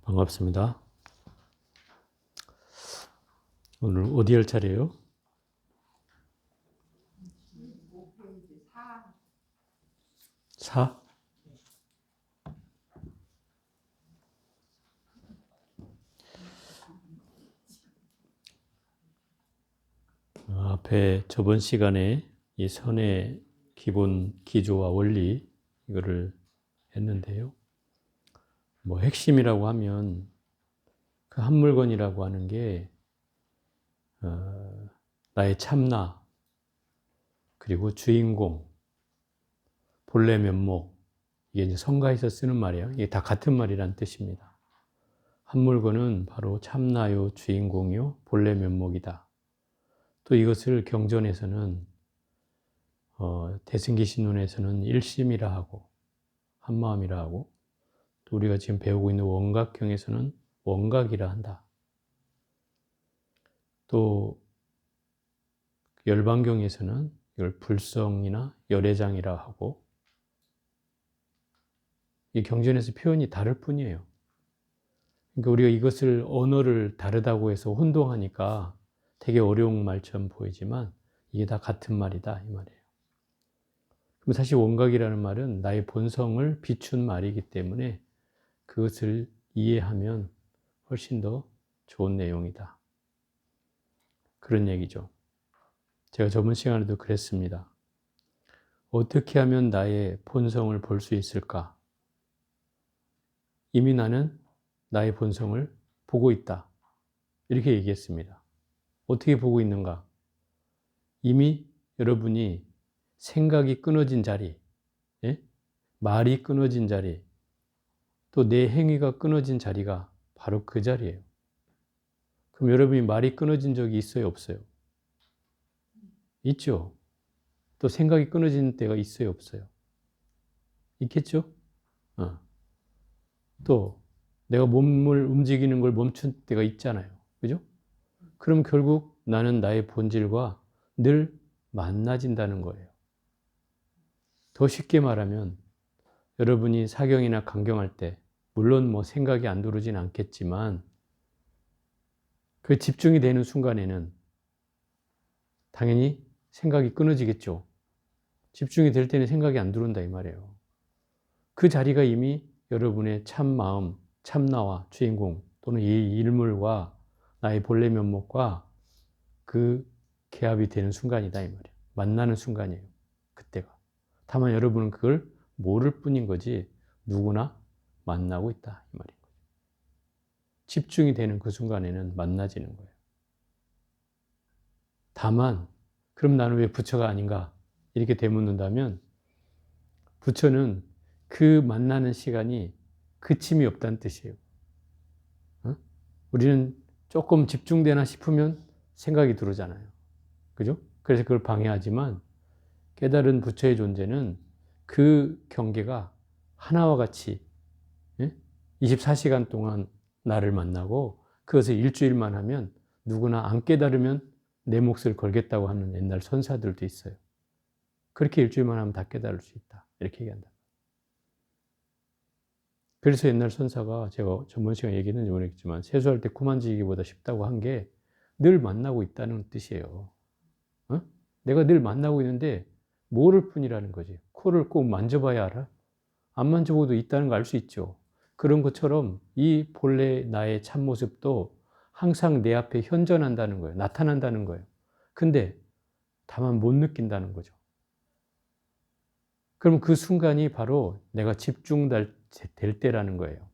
반갑습니다. 오늘 어디 할 차례예요? 4? 앞에 저번 시간에 이 선의 기본 기조와 원리 이거를 했는데요. 핵심이라고 하면 그 한 물건이라고 하는 게 나의 참나, 그리고 주인공, 본래 면목, 이게 이제 성가에서 쓰는 말이에요. 이게 다 같은 말이란 뜻입니다. 한 물건은 바로 참나요, 주인공이요, 본래 면목이다. 또 이것을 경전에서는 대승기신론에서는 일심이라 하고 한마음이라 하고, 또 우리가 지금 배우고 있는 원각경에서는 원각이라 한다. 또 열반경에서는 이걸 불성이나 열애장이라 하고, 이 경전에서 표현이 다를 뿐이에요. 그러니까 우리가 이것을 언어를 다르다고 해서 혼동하니까 되게 어려운 말처럼 보이지만 이게 다 같은 말이다 이 말이에요. 그럼 사실 원각이라는 말은 나의 본성을 비춘 말이기 때문에 그것을 이해하면 훨씬 더 좋은 내용이다. 그런 얘기죠. 제가 저번 시간에도 그랬습니다. 어떻게 하면 나의 본성을 볼 수 있을까? 이미 나는 나의 본성을 보고 있다. 이렇게 얘기했습니다. 어떻게 보고 있는가? 이미 여러분이 생각이 끊어진 자리, 말이 끊어진 자리, 또 내 행위가 끊어진 자리가 바로 그 자리예요. 그럼 여러분이 말이 끊어진 적이 있어요, 없어요? 있죠. 또 생각이 끊어진 때가 있어요, 없어요? 있겠죠? 또 내가 몸을 움직이는 걸 멈춘 때가 있잖아요. 그죠? 그럼 결국 나는 나의 본질과 늘 만나진다는 거예요. 더 쉽게 말하면 여러분이 사경이나 강경할 때, 물론 생각이 안 들어오진 않겠지만 그 집중이 되는 순간에는 당연히 생각이 끊어지겠죠. 집중이 될 때는 생각이 안 들어온다 이 말이에요. 그 자리가 이미 여러분의 참마음, 참나와 주인공 또는 이 일물과 나의 본래 면목과 그 개합이 되는 순간이다 이 말이에요. 만나는 순간이에요. 그때가. 다만 여러분은 그걸 모를 뿐인 거지 누구나 만나고 있다 이 말인 거죠. 집중이 되는 그 순간에는 만나지는 거예요. 다만 그럼 나는 왜 부처가 아닌가 이렇게 되묻는다면, 부처는 그 만나는 시간이 그침이 없다는 뜻이에요. 우리는 조금 집중되나 싶으면 생각이 들어오잖아요. 그죠? 그래서 그걸 방해하지만 깨달은 부처의 존재는 그 경계가 하나와 같이 24시간 동안 나를 만나고, 그것을 일주일만 하면 누구나 안 깨달으면 내 몫을 걸겠다고 하는 옛날 선사들도 있어요. 그렇게 일주일만 하면 다 깨달을 수 있다. 이렇게 얘기한다. 그래서 옛날 선사가, 제가 전번 시간에 얘기했는지 모르겠지만 세수할 때 코 만지기보다 쉽다고 한 게 늘 만나고 있다는 뜻이에요. 내가 늘 만나고 있는데 모를 뿐이라는 거지. 코를 꼭 만져봐야 알아? 안 만져봐도 있다는 걸 알 수 있죠. 그런 것처럼 이 본래 나의 참모습도 항상 내 앞에 현존한다는 거예요. 나타난다는 거예요. 근데 다만 못 느낀다는 거죠. 그럼 그 순간이 바로 내가 집중될 때라는 거예요.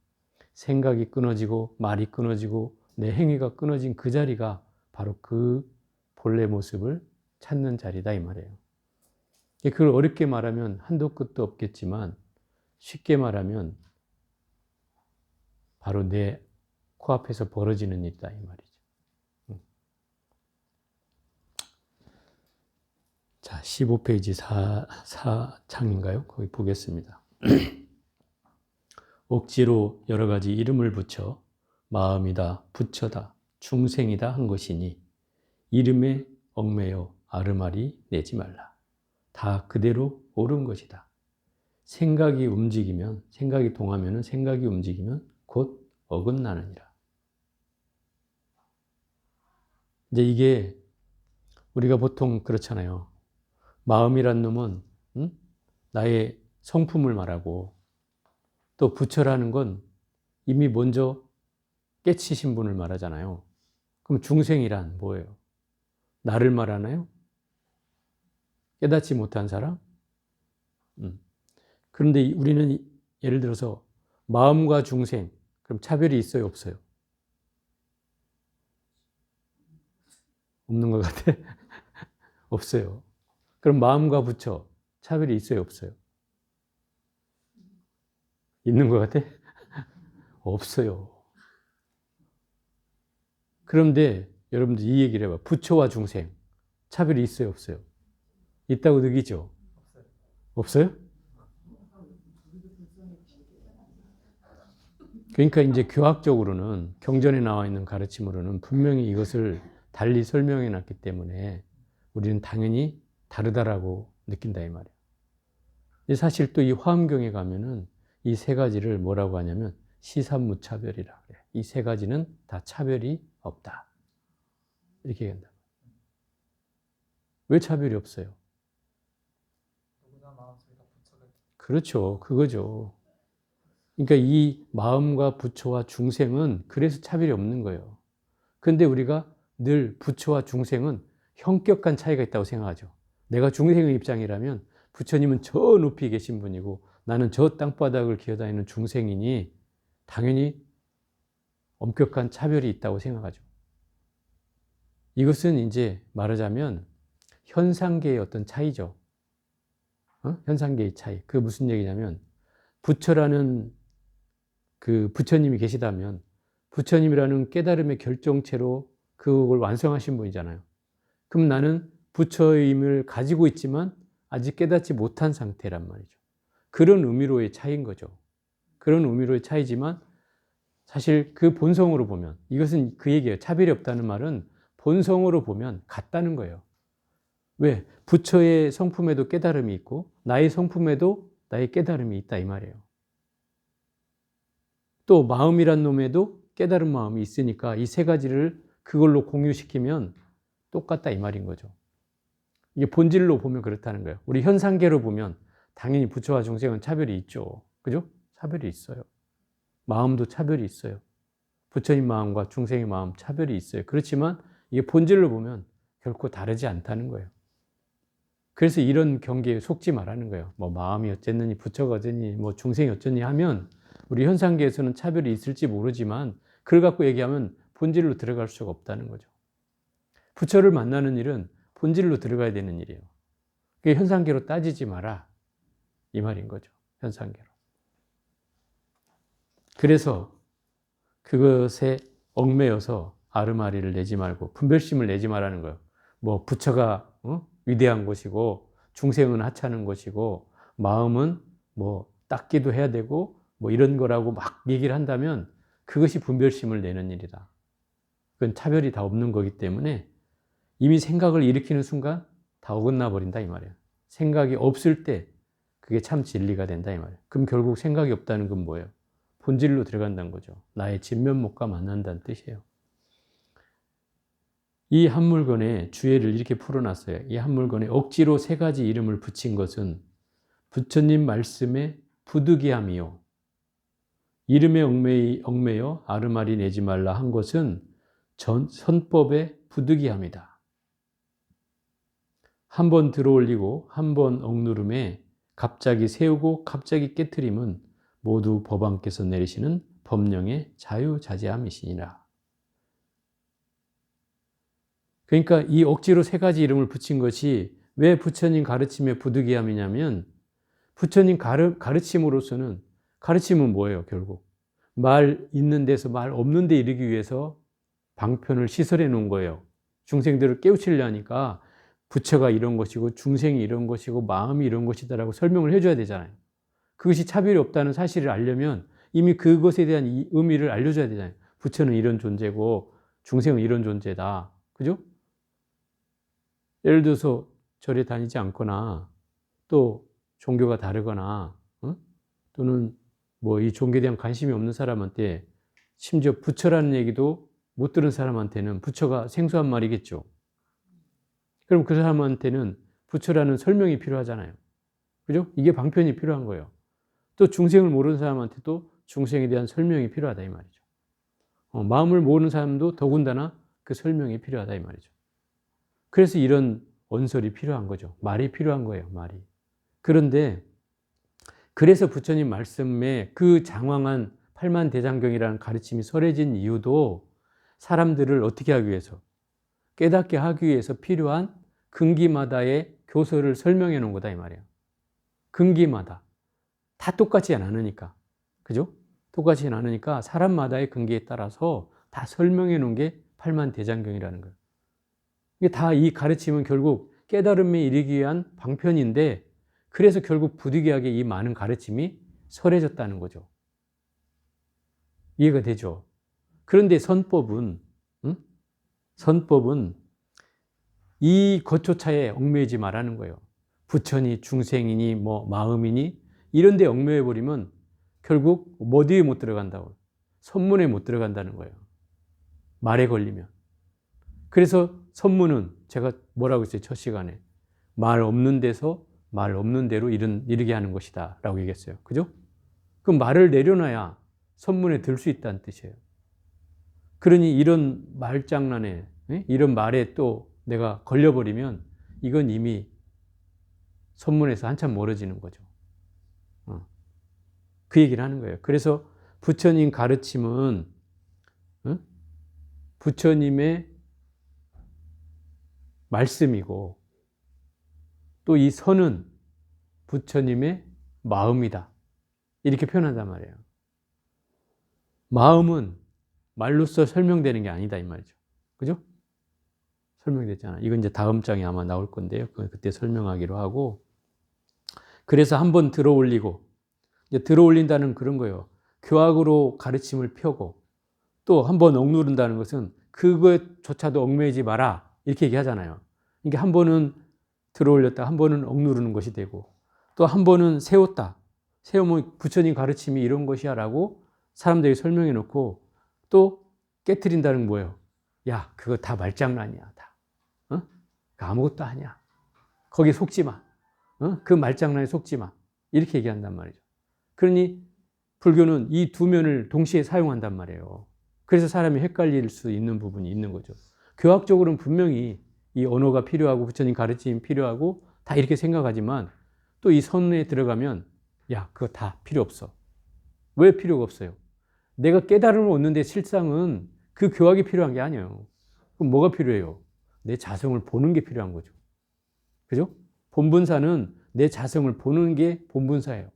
생각이 끊어지고 말이 끊어지고 내 행위가 끊어진 그 자리가 바로 그 본래 모습을 찾는 자리다 이 말이에요. 그걸 어렵게 말하면 한도 끝도 없겠지만 쉽게 말하면 바로 내 코앞에서 벌어지는 일이다 이 말이죠. 자, 15페이지 4장인가요? 거기 보겠습니다. 억지로 여러 가지 이름을 붙여 마음이다, 부처다, 중생이다 한 것이니 이름에 얽매여 아르마리 내지 말라. 다 그대로 옳은 것이다. 생각이 동하면은 생각이 움직이면 곧 어긋나느니라. 이제 이게 우리가 보통 그렇잖아요. 마음이란 놈은 나의 성품을 말하고, 또 부처라는 건 이미 먼저 깨치신 분을 말하잖아요. 그럼 중생이란 뭐예요? 나를 말하나요? 깨닫지 못한 사람? 그런데 우리는 예를 들어서 마음과 중생, 그럼 차별이 있어요, 없어요? 없는 것 같아? 없어요. 그럼 마음과 부처, 차별이 있어요, 없어요? 있는 것 같아? 없어요. 그런데 여러분들 이 얘기를 해봐. 부처와 중생, 차별이 있어요, 없어요? 있다고 느끼죠? 없어요? 그러니까 이제 교학적으로는, 경전에 나와 있는 가르침으로는 분명히 이것을 달리 설명해 놨기 때문에 우리는 당연히 다르다라고 느낀다 이 말이에요. 사실 또 이 화엄경에 가면은 이 세 가지를 뭐라고 하냐면 시삼무차별이라 그래요. 이 세 가지는 다 차별이 없다. 이렇게 얘기한다. 왜 차별이 없어요? 그렇죠. 그거죠. 그러니까 이 마음과 부처와 중생은 그래서 차별이 없는 거예요. 그런데 우리가 늘 부처와 중생은 형격한 차이가 있다고 생각하죠. 내가 중생의 입장이라면 부처님은 저 높이 계신 분이고 나는 저 땅바닥을 기어다니는 중생이니 당연히 엄격한 차별이 있다고 생각하죠. 이것은 이제 말하자면 현상계의 어떤 차이죠. 현상계의 차이. 그게 무슨 얘기냐면 부처라는 그 부처님이 계시다면 부처님이라는 깨달음의 결정체로 그걸 완성하신 분이잖아요. 그럼 나는 부처의 힘을 가지고 있지만 아직 깨닫지 못한 상태란 말이죠. 그런 의미로의 차이인 거죠. 그런 의미로의 차이지만 사실 그 본성으로 보면, 이것은 그 얘기예요. 차별이 없다는 말은 본성으로 보면 같다는 거예요. 왜? 부처의 성품에도 깨달음이 있고 나의 성품에도 나의 깨달음이 있다 이 말이에요. 또 마음이란 놈에도 깨달은 마음이 있으니까 이 세 가지를 그걸로 공유시키면 똑같다 이 말인 거죠. 이게 본질로 보면 그렇다는 거예요. 우리 현상계로 보면 당연히 부처와 중생은 차별이 있죠. 그죠? 차별이 있어요. 마음도 차별이 있어요. 부처님 마음과 중생의 마음 차별이 있어요. 그렇지만 이게 본질로 보면 결코 다르지 않다는 거예요. 그래서 이런 경계에 속지 말라는 거예요. 뭐 마음이 어쨌느니 부처가 어쨌니 뭐 중생이 어쩌니 하면 우리 현상계에서는 차별이 있을지 모르지만 그걸 갖고 얘기하면 본질로 들어갈 수가 없다는 거죠. 부처를 만나는 일은 본질로 들어가야 되는 일이에요. 그게 현상계로 따지지 마라 이 말인 거죠. 현상계로. 그래서 그것에 얽매여서 아르마리를 내지 말고 분별심을 내지 말라는 거예요. 뭐 부처가 위대한 것이고 중생은 하찮은 것이고 마음은 뭐 닦기도 해야 되고 뭐 이런 거라고 막 얘기를 한다면 그것이 분별심을 내는 일이다. 그건 차별이 다 없는 거기 때문에 이미 생각을 일으키는 순간 다 어긋나 버린다 이 말이에요. 생각이 없을 때 그게 참 진리가 된다 이 말이에요. 그럼 결국 생각이 없다는 건 뭐예요? 본질로 들어간다는 거죠. 나의 진면목과 만난다는 뜻이에요. 이 한 물건의 주예를 이렇게 풀어놨어요. 이 한 물건에 억지로 세 가지 이름을 붙인 것은 부처님 말씀에 부득이함이요. 이름에 얽매여 아르마리 내지 말라 한 것은 선법의 부득이함이다. 한 번 들어올리고 한 번 억누름에 갑자기 세우고 갑자기 깨트림은 모두 법왕께서 내리시는 법령의 자유자재함이시니라. 그러니까 이 억지로 세 가지 이름을 붙인 것이 왜 부처님 가르침의 부득이함이냐면 부처님 가르침으로서는 가르침은 뭐예요 결국? 말 있는 데서 말 없는 데 이르기 위해서 방편을 시설해 놓은 거예요. 중생들을 깨우치려 하니까 부처가 이런 것이고 중생이 이런 것이고 마음이 이런 것이다라고 설명을 해줘야 되잖아요. 그것이 차별이 없다는 사실을 알려면 이미 그것에 대한 이 의미를 알려줘야 되잖아요. 부처는 이런 존재고 중생은 이런 존재다. 그죠? 예를 들어서 절에 다니지 않거나 또 종교가 다르거나 또는 뭐 이 종교에 대한 관심이 없는 사람한테 심지어 부처라는 얘기도 못 들은 사람한테는 부처가 생소한 말이겠죠. 그럼 그 사람한테는 부처라는 설명이 필요하잖아요. 그죠? 이게 방편이 필요한 거예요. 또 중생을 모르는 사람한테도 중생에 대한 설명이 필요하다 이 말이죠. 마음을 모르는 사람도 더군다나 그 설명이 필요하다 이 말이죠. 그래서 이런 언설이 필요한 거죠. 말이 필요한 거예요. 말이. 그런데 그래서 부처님 말씀에 그 장황한 팔만대장경이라는 가르침이 설해진 이유도 사람들을 어떻게 하기 위해서, 깨닫게 하기 위해서 필요한 근기마다의 교설을 설명해 놓은 거다 이 말이에요. 근기마다. 다 똑같지 않으니까. 그죠? 똑같지 않으니까 사람마다의 근기에 따라서 다 설명해 놓은 게 팔만대장경이라는 거예요. 이게 다 이 가르침은 결국 깨달음에 이르기 위한 방편인데 그래서 결국 부득이하게 이 많은 가르침이 설해졌다는 거죠. 이해가 되죠? 그런데 선법은 선법은 이 것조차에 얽매이지 말라는 거예요. 부처니 중생이니 뭐 마음이니 이런 데 얽매여 버리면 결국 어디에 못 들어간다고. 선문에 못 들어간다는 거예요. 말에 걸리면. 그래서 선문은 제가 뭐라고 했어요? 첫 시간에. 말 없는 데서 말 없는 대로 이르게 하는 것이다 라고 얘기했어요. 그죠? 그럼 말을 내려놔야 선문에 들 수 있다는 뜻이에요. 그러니 이런 말장난에 이런 말에 또 내가 걸려버리면 이건 이미 선문에서 한참 멀어지는 거죠. 그 얘기를 하는 거예요. 그래서 부처님 가르침은 부처님의 말씀이고 또 이 선은 부처님의 마음이다. 이렇게 표현한단 말이에요. 마음은 말로써 설명되는 게 아니다 이 말이죠. 그죠? 설명됐잖아. 이건 이제 다음 장에 아마 나올 건데요. 그때 설명하기로 하고. 그래서 한번 들어 올리고 이제 들어 올린다는 그런 거예요. 교학으로 가르침을 펴고 또 한번 억누른다는 것은 그것조차도 얽매이지 마라 이렇게 얘기하잖아요. 이게 한 번은 들어 올렸다, 한 번은 억누르는 것이 되고 또 한 번은 세웠다. 세우면 부처님 가르침이 이런 것이야라고 사람들이 설명해 놓고 또 깨트린다는 뭐예요? 야, 그거 다 말장난이야, 다. 아무것도 아니야. 거기 속지 마. 그 말장난에 속지 마. 이렇게 얘기한단 말이죠. 그러니 불교는 이 두 면을 동시에 사용한단 말이에요. 그래서 사람이 헷갈릴 수 있는 부분이 있는 거죠. 교학적으로는 분명히 이 언어가 필요하고 부처님 가르침이 필요하고 다 이렇게 생각하지만 또 이 선에 들어가면 야, 그거 다 필요 없어. 왜 필요가 없어요? 내가 깨달음을 얻는데 실상은 그 교학이 필요한 게 아니에요. 그럼 뭐가 필요해요? 내 자성을 보는 게 필요한 거죠. 그죠? 본분사는 내 자성을 보는 게 본분사예요.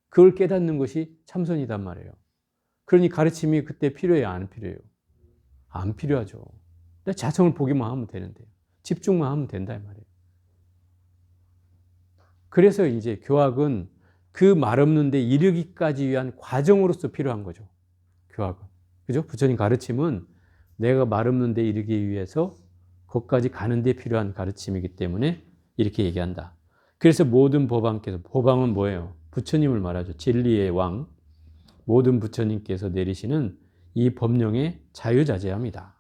그걸 깨닫는 것이 참선이단 말이에요. 그러니 가르침이 그때 필요해요? 안 필요해요? 안 필요하죠. 내 자성을 보기만 하면 되는데 집중만 하면 된다 이 말이에요. 그래서 이제 교학은 그 말 없는 데 이르기까지 위한 과정으로서 필요한 거죠. 교학은. 그죠? 부처님 가르침은 내가 말 없는 데 이르기 위해서 거기까지 가는 데 필요한 가르침이기 때문에 이렇게 얘기한다. 그래서 모든 법왕께서, 법왕은 뭐예요? 부처님을 말하죠. 진리의 왕. 모든 부처님께서 내리시는 이 법령의 자유자재합니다.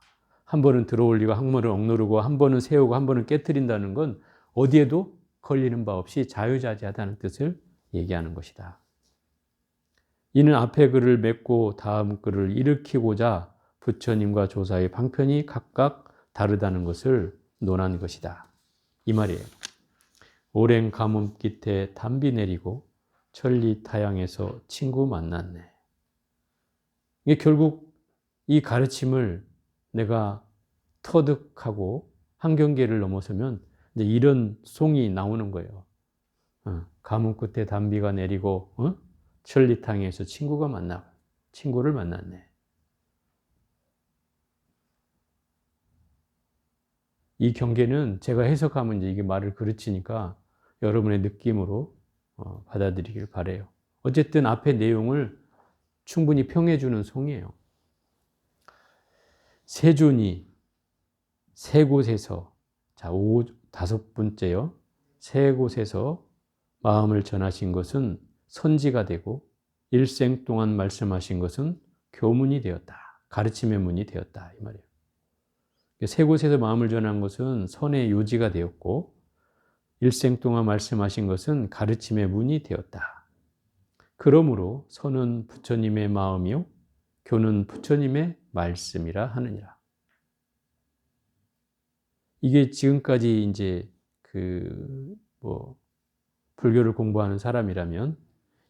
한 번은 들어올리고 한 번은 억누르고 한 번은 세우고 한 번은 깨트린다는 건 어디에도 걸리는 바 없이 자유자재하다는 뜻을 얘기하는 것이다. 이는 앞에 글을 맺고 다음 글을 일으키고자 부처님과 조사의 방편이 각각 다르다는 것을 논한 것이다. 이 말이에요. 오랜 가뭄 끝에 담비 내리고 천리 타향에서 친구 만났네. 이게 결국 이 가르침을 내가 터득하고 한경계를 넘어서면 이제 이런 송이 나오는 거예요. 가뭄 끝에 담비가 내리고 천리탕에서 친구를 만났네. 이 경계는 제가 해석하면 이제 이게 말을 그르치니까 여러분의 느낌으로 받아들이길 바래요. 어쨌든 앞에 내용을 충분히 평해주는 송이에요. 세존이 세 곳에서, 자, 다섯 번째요. 세 곳에서 마음을 전하신 것은 선지가 되고 일생 동안 말씀하신 것은 교문이 되었다. 가르침의 문이 되었다. 이 말이에요. 세 곳에서 마음을 전한 것은 선의 요지가 되었고 일생 동안 말씀하신 것은 가르침의 문이 되었다. 그러므로 선은 부처님의 마음이요 교는 부처님의 말씀이라 하느니라. 이게 지금까지 이제 불교를 공부하는 사람이라면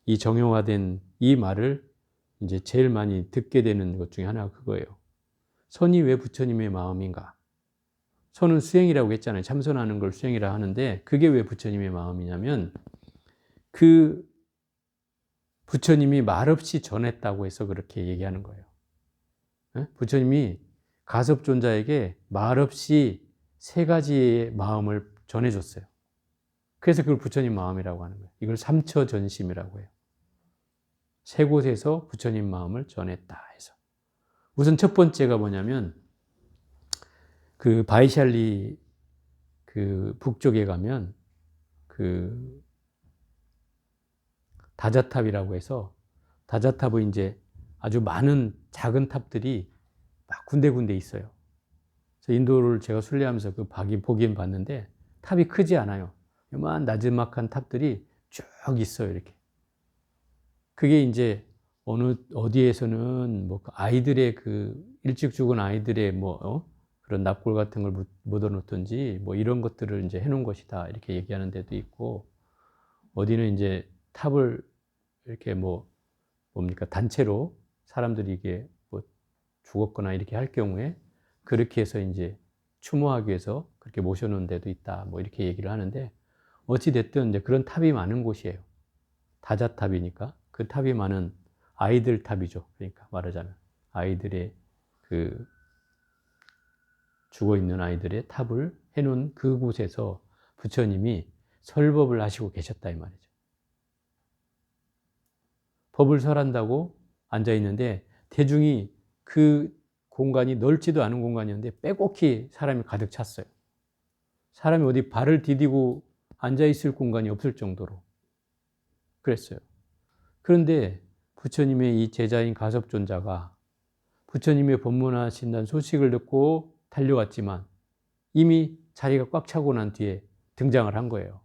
이 정형화된 이 말을 이제 제일 많이 듣게 되는 것 중에 하나가 그거예요. 선이 왜 부처님의 마음인가? 선은 수행이라고 했잖아요. 참선하는 걸 수행이라 하는데 그게 왜 부처님의 마음이냐면 그 부처님이 말없이 전했다고 해서 그렇게 얘기하는 거예요. 부처님이 가섭존자에게 말없이 세 가지의 마음을 전해줬어요. 그래서 그걸 부처님 마음이라고 하는 거예요. 이걸 삼처전심이라고 해요. 세 곳에서 부처님 마음을 전했다 해서. 우선 첫 번째가 뭐냐면 그 바이샬리 그 북쪽에 가면 그 다자탑이라고 해서 다자탑은 이제 아주 많은 작은 탑들이 막 군데군데 있어요. 그래서 인도를 제가 순례하면서 보긴 봤는데 탑이 크지 않아요. 요만 나지막한 탑들이 쭉 있어요. 이렇게. 그게 이제 어디에서는 아이들의 일찍 죽은 아이들의 그런 납골 같은 걸 묻어놓든지 이런 것들을 이제 해놓은 것이다. 이렇게 얘기하는 데도 있고, 어디는 이제 탑을 이렇게 단체로 사람들이 이게 죽었거나 이렇게 할 경우에 그렇게 해서 이제 추모하기 위해서 그렇게 모셔놓은 데도 있다. 이렇게 얘기를 하는데, 어찌됐든 이제 그런 탑이 많은 곳이에요. 다자탑이니까. 그 탑이 많은 아이들 탑이죠. 그러니까 말하자면 아이들의 죽어있는 아이들의 탑을 해놓은 그곳에서 부처님이 설법을 하시고 계셨다 이 말이죠. 법을 설한다고 앉아있는데 대중이 그 공간이 넓지도 않은 공간이었는데 빼곡히 사람이 가득 찼어요. 사람이 어디 발을 디디고 앉아있을 공간이 없을 정도로 그랬어요. 그런데 부처님의 이 제자인 가섭존자가 부처님의 법문하신다는 소식을 듣고 달려왔지만 이미 자리가 꽉 차고 난 뒤에 등장을 한 거예요.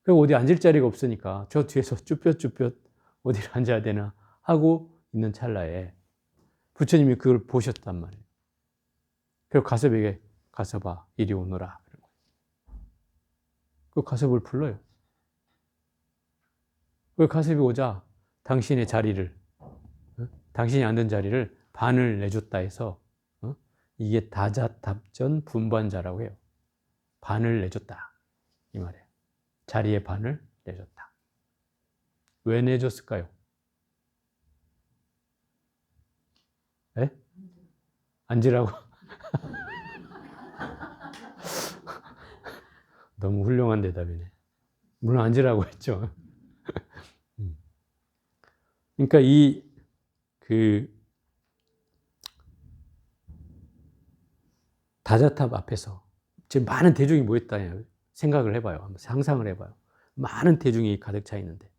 그리고 어디 앉을 자리가 없으니까 저 뒤에서 쭈뼛쭈뼛 어디를 앉아야 되나 하고 있는 찰나에 부처님이 그걸 보셨단 말이에요. 그리고 가섭에게 가섭아 이리 오너라. 그 가섭을 불러요. 그 가섭이 오자 당신의 자리를, 당신이 앉은 자리를 반을 내줬다 해서 이게 다자탑전 분반자라고 해요. 반을 내줬다 이 말이에요. 자리의 반을 내줬다. 왜 내줬을까요? 네? 앉으라고? 너무 훌륭한 대답이네. 물론 앉으라고 했죠. 그러니까 다자탑 앞에서 지금 많은 대중이 모였다 생각을 해봐요. 한번 상상을 해봐요. 많은 대중이 가득 차 있는데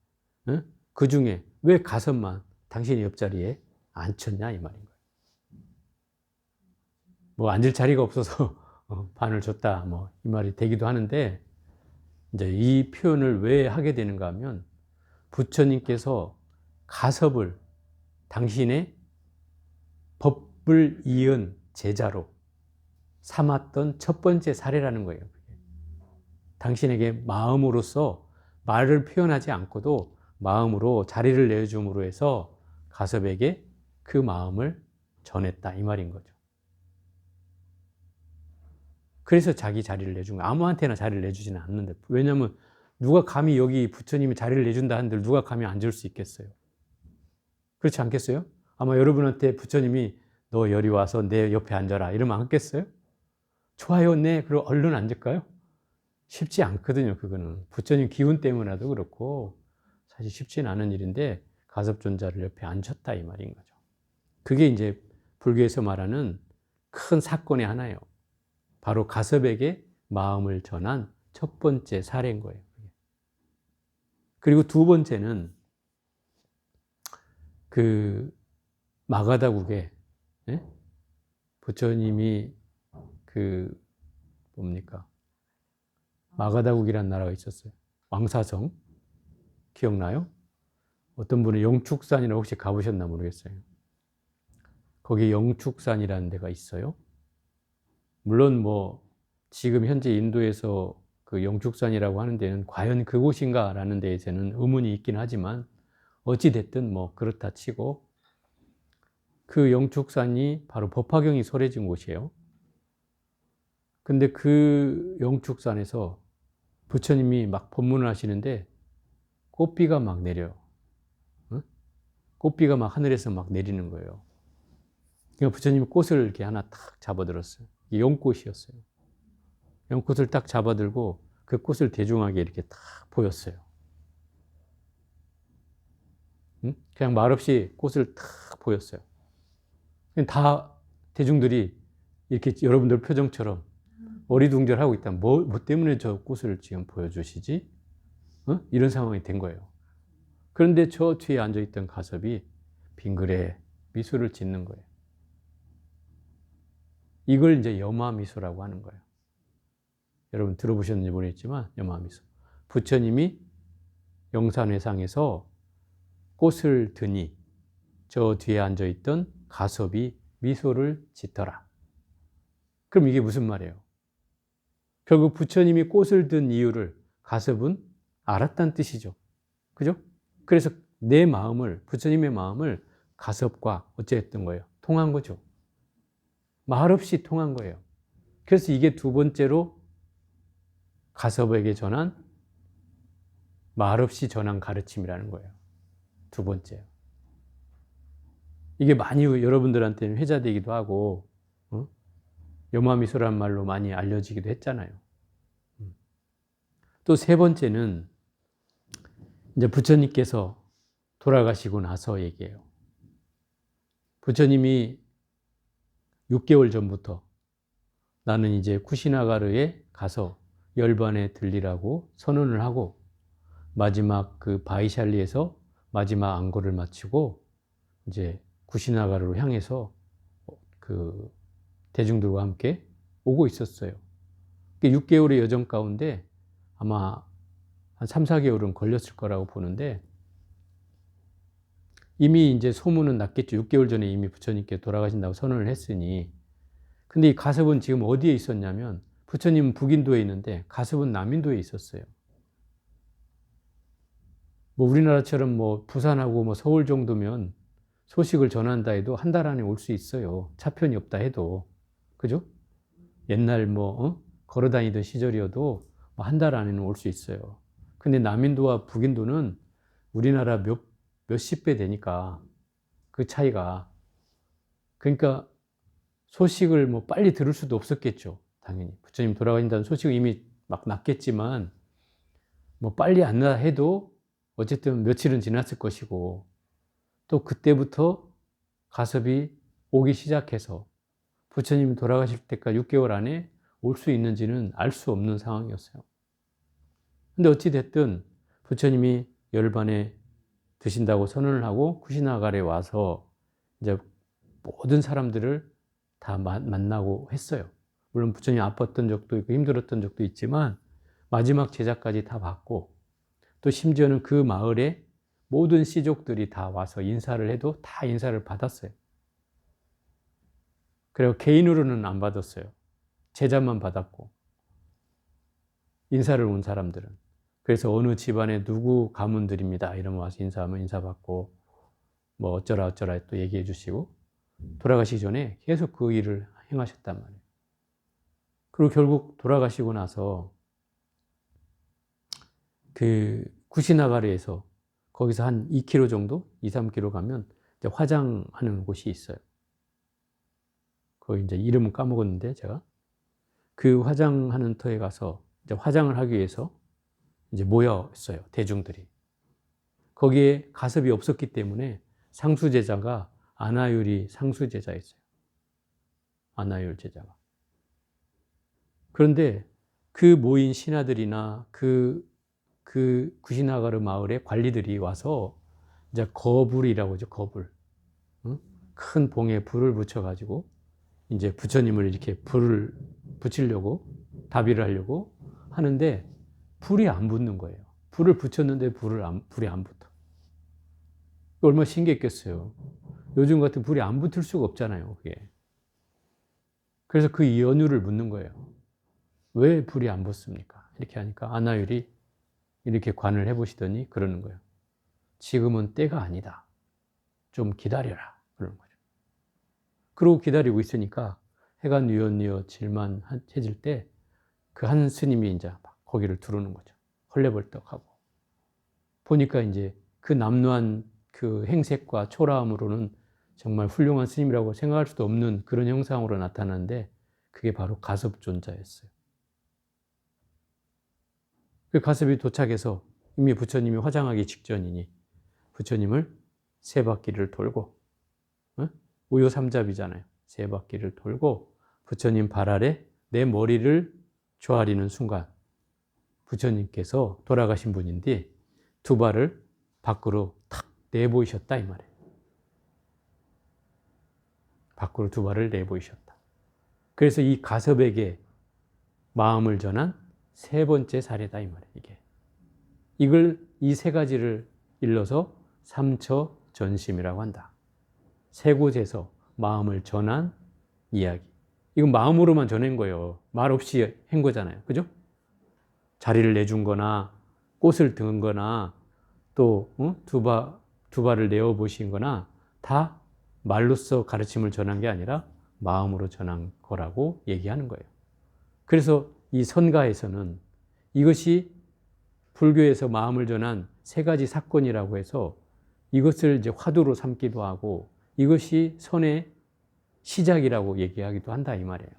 그 중에 왜 가섭만 당신의 옆자리에 앉혔냐 이 말인 거예요. 앉을 자리가 없어서 반을 줬다 이 말이 되기도 하는데, 이제 이 표현을 왜 하게 되는가 하면 부처님께서 가섭을 당신의 법을 이은 제자로 삼았던 첫 번째 사례라는 거예요. 당신에게 마음으로서 말을 표현하지 않고도 마음으로 자리를 내줌으로 해서 가섭에게 그 마음을 전했다 이 말인 거죠. 그래서 자기 자리를 내준 거예요. 아무한테나 자리를 내주지는 않는데. 왜냐하면 누가 감히 여기 부처님이 자리를 내준다 한들 누가 감히 앉을 수 있겠어요? 그렇지 않겠어요? 아마 여러분한테 부처님이 너 여기 와서 내 옆에 앉아라 이러면 앉겠어요? 좋아요, 네. 그럼 얼른 앉을까요? 쉽지 않거든요. 그거는 부처님 기운 때문에도 그렇고 사실 쉽지는 않은 일인데 가섭존자를 옆에 앉혔다 이 말인 거죠. 그게 이제 불교에서 말하는 큰 사건의 하나예요. 바로 가섭에게 마음을 전한 첫 번째 사례인 거예요. 그리고 두 번째는 그 마가다국에 예? 부처님이 그 뭡니까? 마가다국이라는 나라가 있었어요. 왕사성 기억나요? 어떤 분은 영축산이라고 혹시 가보셨나 모르겠어요. 거기 영축산이라는 데가 있어요. 물론 뭐 지금 현재 인도에서 그 영축산이라고 하는 데는 과연 그곳인가라는 데에서는 의문이 있긴 하지만 어찌 됐든 뭐 그렇다 치고 그 영축산이 바로 법화경이 설해진 곳이에요. 근데 그 영축산에서 부처님이 막 법문을 하시는데 꽃비가 막 내려요. 응? 꽃비가 막 하늘에서 막 내리는 거예요. 그러니까 부처님이 꽃을 이렇게 하나 탁 잡아들었어요. 이게 연꽃이었어요. 연꽃을 딱 잡아들고 그 꽃을 대중하게 이렇게 탁 보였어요. 응? 그냥 말없이 꽃을 탁 보였어요. 다 대중들이 이렇게 여러분들 표정처럼 어리둥절하고 있다. 뭐 때문에 저 꽃을 지금 보여주시지? 어? 이런 상황이 된 거예요. 그런데 저 뒤에 앉아있던 가섭이 빙그레 미소를 짓는 거예요. 이걸 이제 여마미소라고 하는 거예요. 여러분 들어보셨는지 모르겠지만 여마미소. 부처님이 영산회상에서 꽃을 드니 저 뒤에 앉아있던 가섭이 미소를 짓더라. 그럼 이게 무슨 말이에요? 결국 부처님이 꽃을 든 이유를 가섭은 알았다는 뜻이죠. 그죠? 그래서 내 마음을, 부처님의 마음을 가섭과 어찌했던 거예요? 통한 거죠. 말없이 통한 거예요. 그래서 이게 두 번째로 가섭에게 전한 말없이 전한 가르침이라는 거예요. 두 번째. 이게 많이 여러분들한테는 회자되기도 하고 여마미소란 말로 많이 알려지기도 했잖아요. 또 세 번째는 이제 부처님께서 돌아가시고 나서 얘기해요. 부처님이 6개월 전부터 나는 이제 쿠시나가르에 가서 열반에 들리라고 선언을 하고 마지막 그 바이샬리에서 마지막 안거를 마치고 이제 쿠시나가르로 향해서 그 대중들과 함께 오고 있었어요. 6개월의 여정 가운데 아마 한 3, 4개월은 걸렸을 거라고 보는데 이미 이제 소문은 났겠죠. 6개월 전에 이미 부처님께 돌아가신다고 선언을 했으니. 근데 이 가섭은 지금 어디에 있었냐면 부처님은 북인도에 있는데 가섭은 남인도에 있었어요. 뭐 우리나라처럼 뭐 부산하고 뭐 서울 정도면 소식을 전한다 해도 한 달 안에 올 수 있어요. 차편이 없다 해도. 그죠? 옛날 뭐 걸어 다니던 시절이어도 한 달 안에는 올 수 있어요. 근데 남인도와 북인도는 우리나라 몇십 배 되니까 그 차이가. 그러니까 소식을 뭐 빨리 들을 수도 없었겠죠. 당연히. 부처님 돌아가신다는 소식은 이미 막 났겠지만 뭐 빨리 안 나 해도 어쨌든 며칠은 지났을 것이고 또 그때부터 가섭이 오기 시작해서 부처님이 돌아가실 때까지 6개월 안에 올 수 있는지는 알 수 없는 상황이었어요. 근데 어찌됐든 부처님이 열반에 드신다고 선언을 하고 쿠시나가르에 와서 이제 모든 사람들을 다 만나고 했어요. 물론 부처님이 아팠던 적도 있고 힘들었던 적도 있지만 마지막 제자까지 다 받고 또 심지어는 그 마을에 모든 씨족들이 다 와서 인사를 해도 다 인사를 받았어요. 그리고 개인으로는 안 받았어요. 제자만 받았고 인사를 온 사람들은. 그래서 어느 집안에 누구 가문들입니다 이러면 와서 인사하면 인사받고 뭐 어쩌라 어쩌라 또 얘기해 주시고 돌아가시기 전에 계속 그 일을 행하셨단 말이에요. 그리고 결국 돌아가시고 나서 그 구시나가르에서 거기서 한 2km 정도, 2, 3km 가면 이제 화장하는 곳이 있어요. 거기 이제 이름은 까먹었는데 제가 그 화장하는 터에 가서 이제 화장을 하기 위해서 이제 모였어요. 대중들이. 거기에 가섭이 없었기 때문에 상수제자가 아나율이 상수제자였어요. 아나율 제자가. 그런데 그 모인 신하들이나 그 구시나가르 마을의 관리들이 와서 이제 거불이라고 하죠. 거불. 응? 큰 봉에 불을 붙여가지고 이제 부처님을 이렇게 불을 붙이려고 다비를 하려고 하는데 불이 안 붙는 거예요. 불을 붙였는데 불이 안 붙어. 얼마나 신기했겠어요. 요즘 같은 불이 안 붙을 수가 없잖아요. 그게. 그래서 그 연유를 묻는 거예요. 왜 불이 안 붙습니까? 이렇게 하니까 아나율이 이렇게 관을 해보시더니 그러는 거예요. 지금은 때가 아니다. 좀 기다려라. 그러는 거죠. 그러고 기다리고 있으니까 해가 뉘엿뉘엿 질만해질 때 그 한 스님이 이제 거기를 두르는 거죠. 헐레벌떡하고. 보니까 이제 그 남루한 그 행색과 초라함으로는 정말 훌륭한 스님이라고 생각할 수도 없는 그런 형상으로 나타나는데 그게 바로 가섭존자였어요. 그 가섭이 도착해서 이미 부처님이 화장하기 직전이니 부처님을 세 바퀴를 돌고 우요 삼잡이잖아요. 세 바퀴를 돌고 부처님 발 아래 내 머리를 조아리는 순간 부처님께서 돌아가신 분인데 두 발을 밖으로 탁 내보이셨다 이 말이에요. 밖으로 두 발을 내보이셨다. 그래서 이 가섭에게 마음을 전한 세 번째 사례다 이 말이에요. 이걸 이 세 가지를 일러서 삼처 전심이라고 한다. 세 곳에서 마음을 전한 이야기. 이건 마음으로만 전한 거예요. 말 없이 한 거잖아요. 그죠? 자리를 내준 거나 꽃을 든 거나 또 두 발을 내어 보신 거나 다 말로써 가르침을 전한 게 아니라 마음으로 전한 거라고 얘기하는 거예요. 그래서 이 선가에서는 이것이 불교에서 마음을 전한 세 가지 사건이라고 해서 이것을 이제 화두로 삼기도 하고 이것이 선의 시작이라고 얘기하기도 한다 이 말이에요.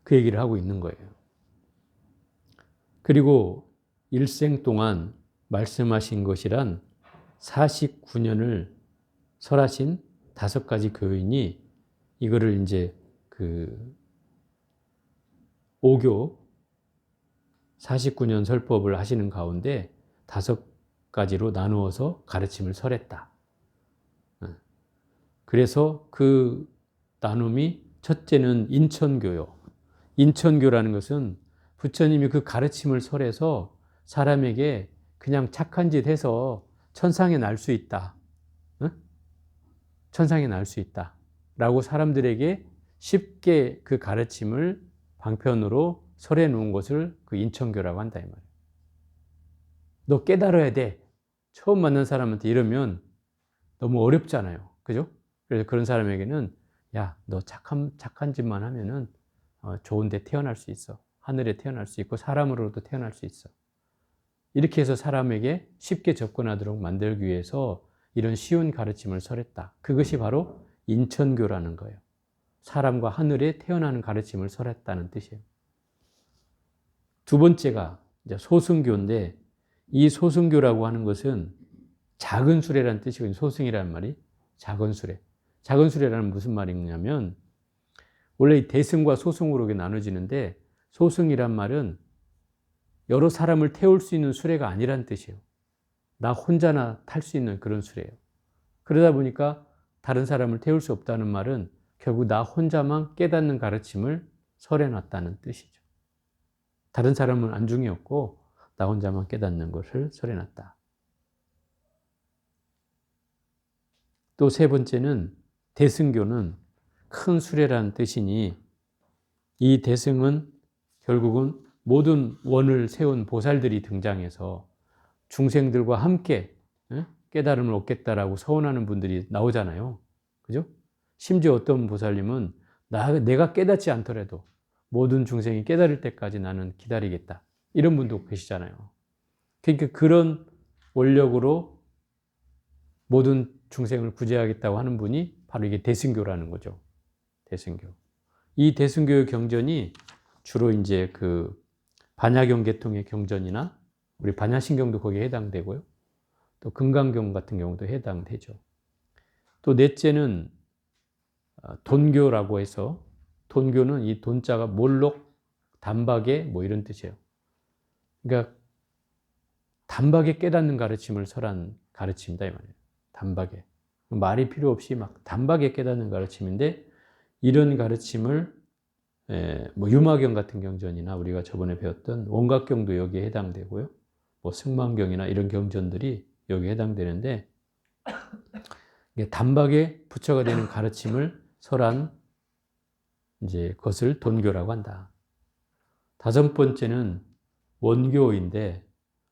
그 얘기를 하고 있는 거예요. 그리고 일생 동안 말씀하신 것이란 49년을 설하신 5가지 교인이 이거를 이제 그 5교 49년 설법을 하시는 가운데 5가지로 나누어서 가르침을 설했다. 그래서 그 나눔이 첫째는 인천교요. 인천교라는 것은 부처님이 그 가르침을 설해서 사람에게 그냥 착한 짓 해서 천상에 날 수 있다. 천상에 날 수 있다. 라고 사람들에게 쉽게 그 가르침을 방편으로 설해 놓은 것을 그 인천교라고 한다 이 말이에요. 너 깨달아야 돼. 처음 만난 사람한테 이러면 너무 어렵잖아요. 그죠? 그래서 그런 사람에게는 야, 너 착한 짓만 하면은 좋은 데 태어날 수 있어. 하늘에 태어날 수 있고 사람으로도 태어날 수 있어. 이렇게 해서 사람에게 쉽게 접근하도록 만들기 위해서 이런 쉬운 가르침을 설했다. 그것이 바로 인천교라는 거예요. 사람과 하늘에 태어나는 가르침을 설했다는 뜻이에요. 두 번째가 이제 소승교인데 이 소승교라고 하는 것은 작은 수레라는 뜻이거든요. 소승이라는 말이 작은 수레. 작은 수레라는 무슨 말이냐면 원래 이 대승과 소승으로 나눠지는데 소승이란 말은 여러 사람을 태울 수 있는 수레가 아니란 뜻이에요. 나 혼자나 탈 수 있는 그런 수레예요. 그러다 보니까 다른 사람을 태울 수 없다는 말은 결국 나 혼자만 깨닫는 가르침을 설해놨다는 뜻이죠. 다른 사람은 안중에 없고 나 혼자만 깨닫는 것을 설해놨다. 또 세 번째는 대승교는 큰 수레라는 뜻이니 이 대승은 결국은 모든 원을 세운 보살들이 등장해서 중생들과 함께 깨달음을 얻겠다라고 서원하는 분들이 나오잖아요. 그죠? 심지어 어떤 보살님은 내가 깨닫지 않더라도 모든 중생이 깨달을 때까지 나는 기다리겠다. 이런 분도 계시잖아요. 그러니까 그런 원력으로 모든 중생을 구제하겠다고 하는 분이 바로 이게 대승교라는 거죠. 대승교. 이 대승교의 경전이 주로 이제 그 반야경 계통의 경전이나 우리 반야신경도 거기에 해당되고요. 또 금강경 같은 경우도 해당되죠. 또 넷째는 돈교라고 해서 돈교는 이 돈자가 몰록, 단박에 뭐 이런 뜻이에요. 그러니까 단박에 깨닫는 가르침을 설한 가르침이다 이 말이에요. 단박에. 말이 필요 없이 막 단박에 깨닫는 가르침인데 이런 가르침을 뭐 유마경 같은 경전이나 우리가 저번에 배웠던 원각경도 여기에 해당되고요. 뭐 승만경이나 이런 경전들이 여기에 해당되는데 단박에 부처가 되는 가르침을 설한 이제 그것을 돈교라고 한다. 다섯 번째는 원교인데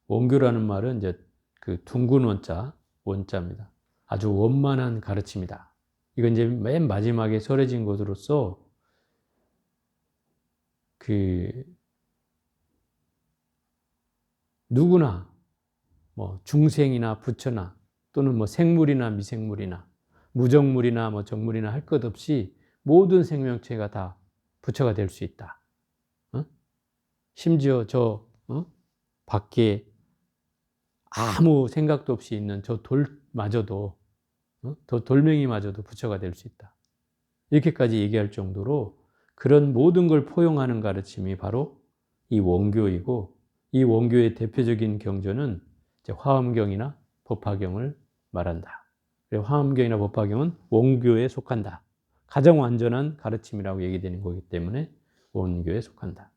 원교라는 말은 이제 그 둥근 원자입니다. 아주 원만한 가르침이다. 이건 이제 맨 마지막에 설해진 것으로서 그 누구나 뭐 중생이나 부처나 또는 뭐 생물이나 미생물이나 무정물이나 뭐 정물이나 할 것 없이 모든 생명체가 다 부처가 될 수 있다. 심지어 저 밖에 아무 생각도 없이 있는 저 돌마저도 돌멩이마저도 부처가 될 수 있다. 이렇게까지 얘기할 정도로 그런 모든 걸 포용하는 가르침이 바로 이 원교이고 이 원교의 대표적인 경전은 이제 화엄경이나 법화경을 말한다. 화엄경이나 법화경은 원교에 속한다. 가장 완전한 가르침이라고 얘기되는 거기 때문에 원교에 속한다.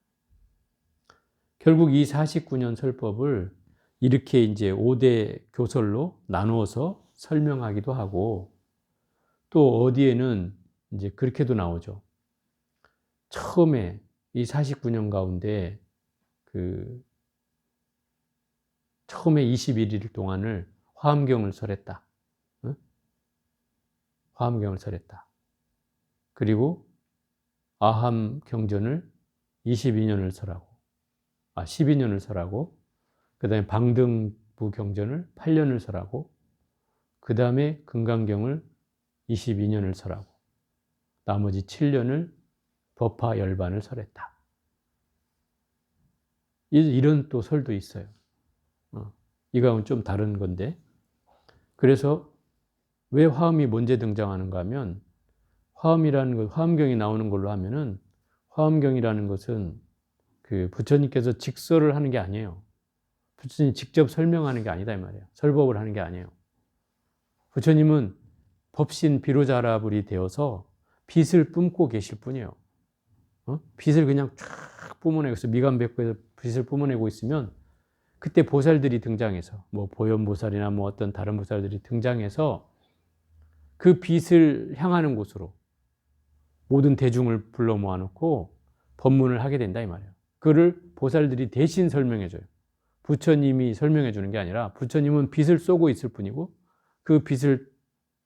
결국 이 49년 설법을 이렇게 이제 5대 교설로 나누어서 설명하기도 하고 또 어디에는 이제 그렇게도 나오죠. 처음에 이 49년 가운데 처음에 21일 동안을 화엄경을 설했다. 화엄경을 설했다. 그리고 아함 경전을 22년을 설하고 12년을 설하고 그 다음에 방등부 경전을 8년을 설하고 그 다음에 금강경을 22년을 설하고 나머지 7년을 법화 열반을 설했다. 이런 또 설도 있어요. 이거하고는 좀 다른 건데 그래서 왜 화엄이 먼저 등장하는가 하면 화엄경이 나오는 걸로 하면은 화엄경이라는 것은 그 부처님께서 직설을 하는 게 아니에요. 부처님 직접 설명하는 게 아니다 이 말이에요. 설법을 하는 게 아니에요. 부처님은 법신 비로자라불이 되어서 빛을 뿜고 계실 뿐이에요. 빛을 그냥 쫙 뿜어내고 있어. 미간백구에서 빛을 뿜어내고 있으면 그때 보살들이 등장해서 뭐 보현보살이나 뭐 어떤 다른 보살들이 등장해서 그 빛을 향하는 곳으로 모든 대중을 불러 모아놓고 법문을 하게 된다 이 말이에요. 그를 보살들이 대신 설명해줘요. 부처님이 설명해주는 게 아니라 부처님은 빛을 쏘고 있을 뿐이고 그 빛을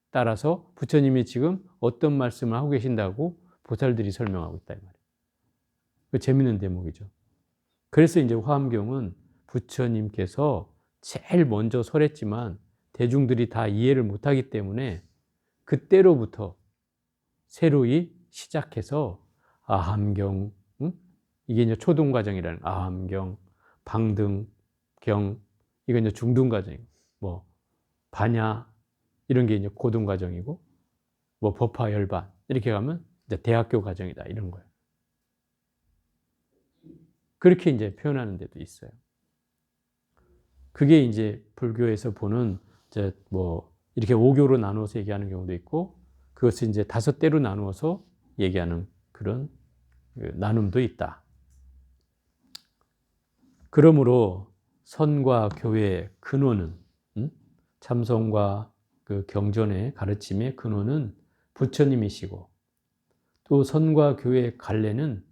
따라서 부처님이 지금 어떤 말씀을 하고 계신다고 보살들이 설명하고 있다 이 말이에요. 그 재밌는 대목이죠. 그래서 이제 화엄경은 부처님께서 제일 먼저 설했지만 대중들이 다 이해를 못하기 때문에 그때로부터 새로이 시작해서 아함경, 이게 이제 초등 과정이라는 아함경, 방등경, 이거 이제 중등 과정이고, 뭐 반야 이런 게 이제 고등 과정이고, 뭐 법화 열반 이렇게 가면 이제 대학교 과정이다 이런 거예요. 그렇게 이제 표현하는 데도 있어요. 그게 이제 불교에서 보는 이제 뭐 이렇게 5교로 나누어서 얘기하는 경우도 있고, 그것을 이제 5대로 나누어서 얘기하는 그런 나눔도 있다. 그러므로 선과 교회의 근원은 참선과 그 경전의 가르침의 근원은 부처님이시고 또 선과 교회의 갈래는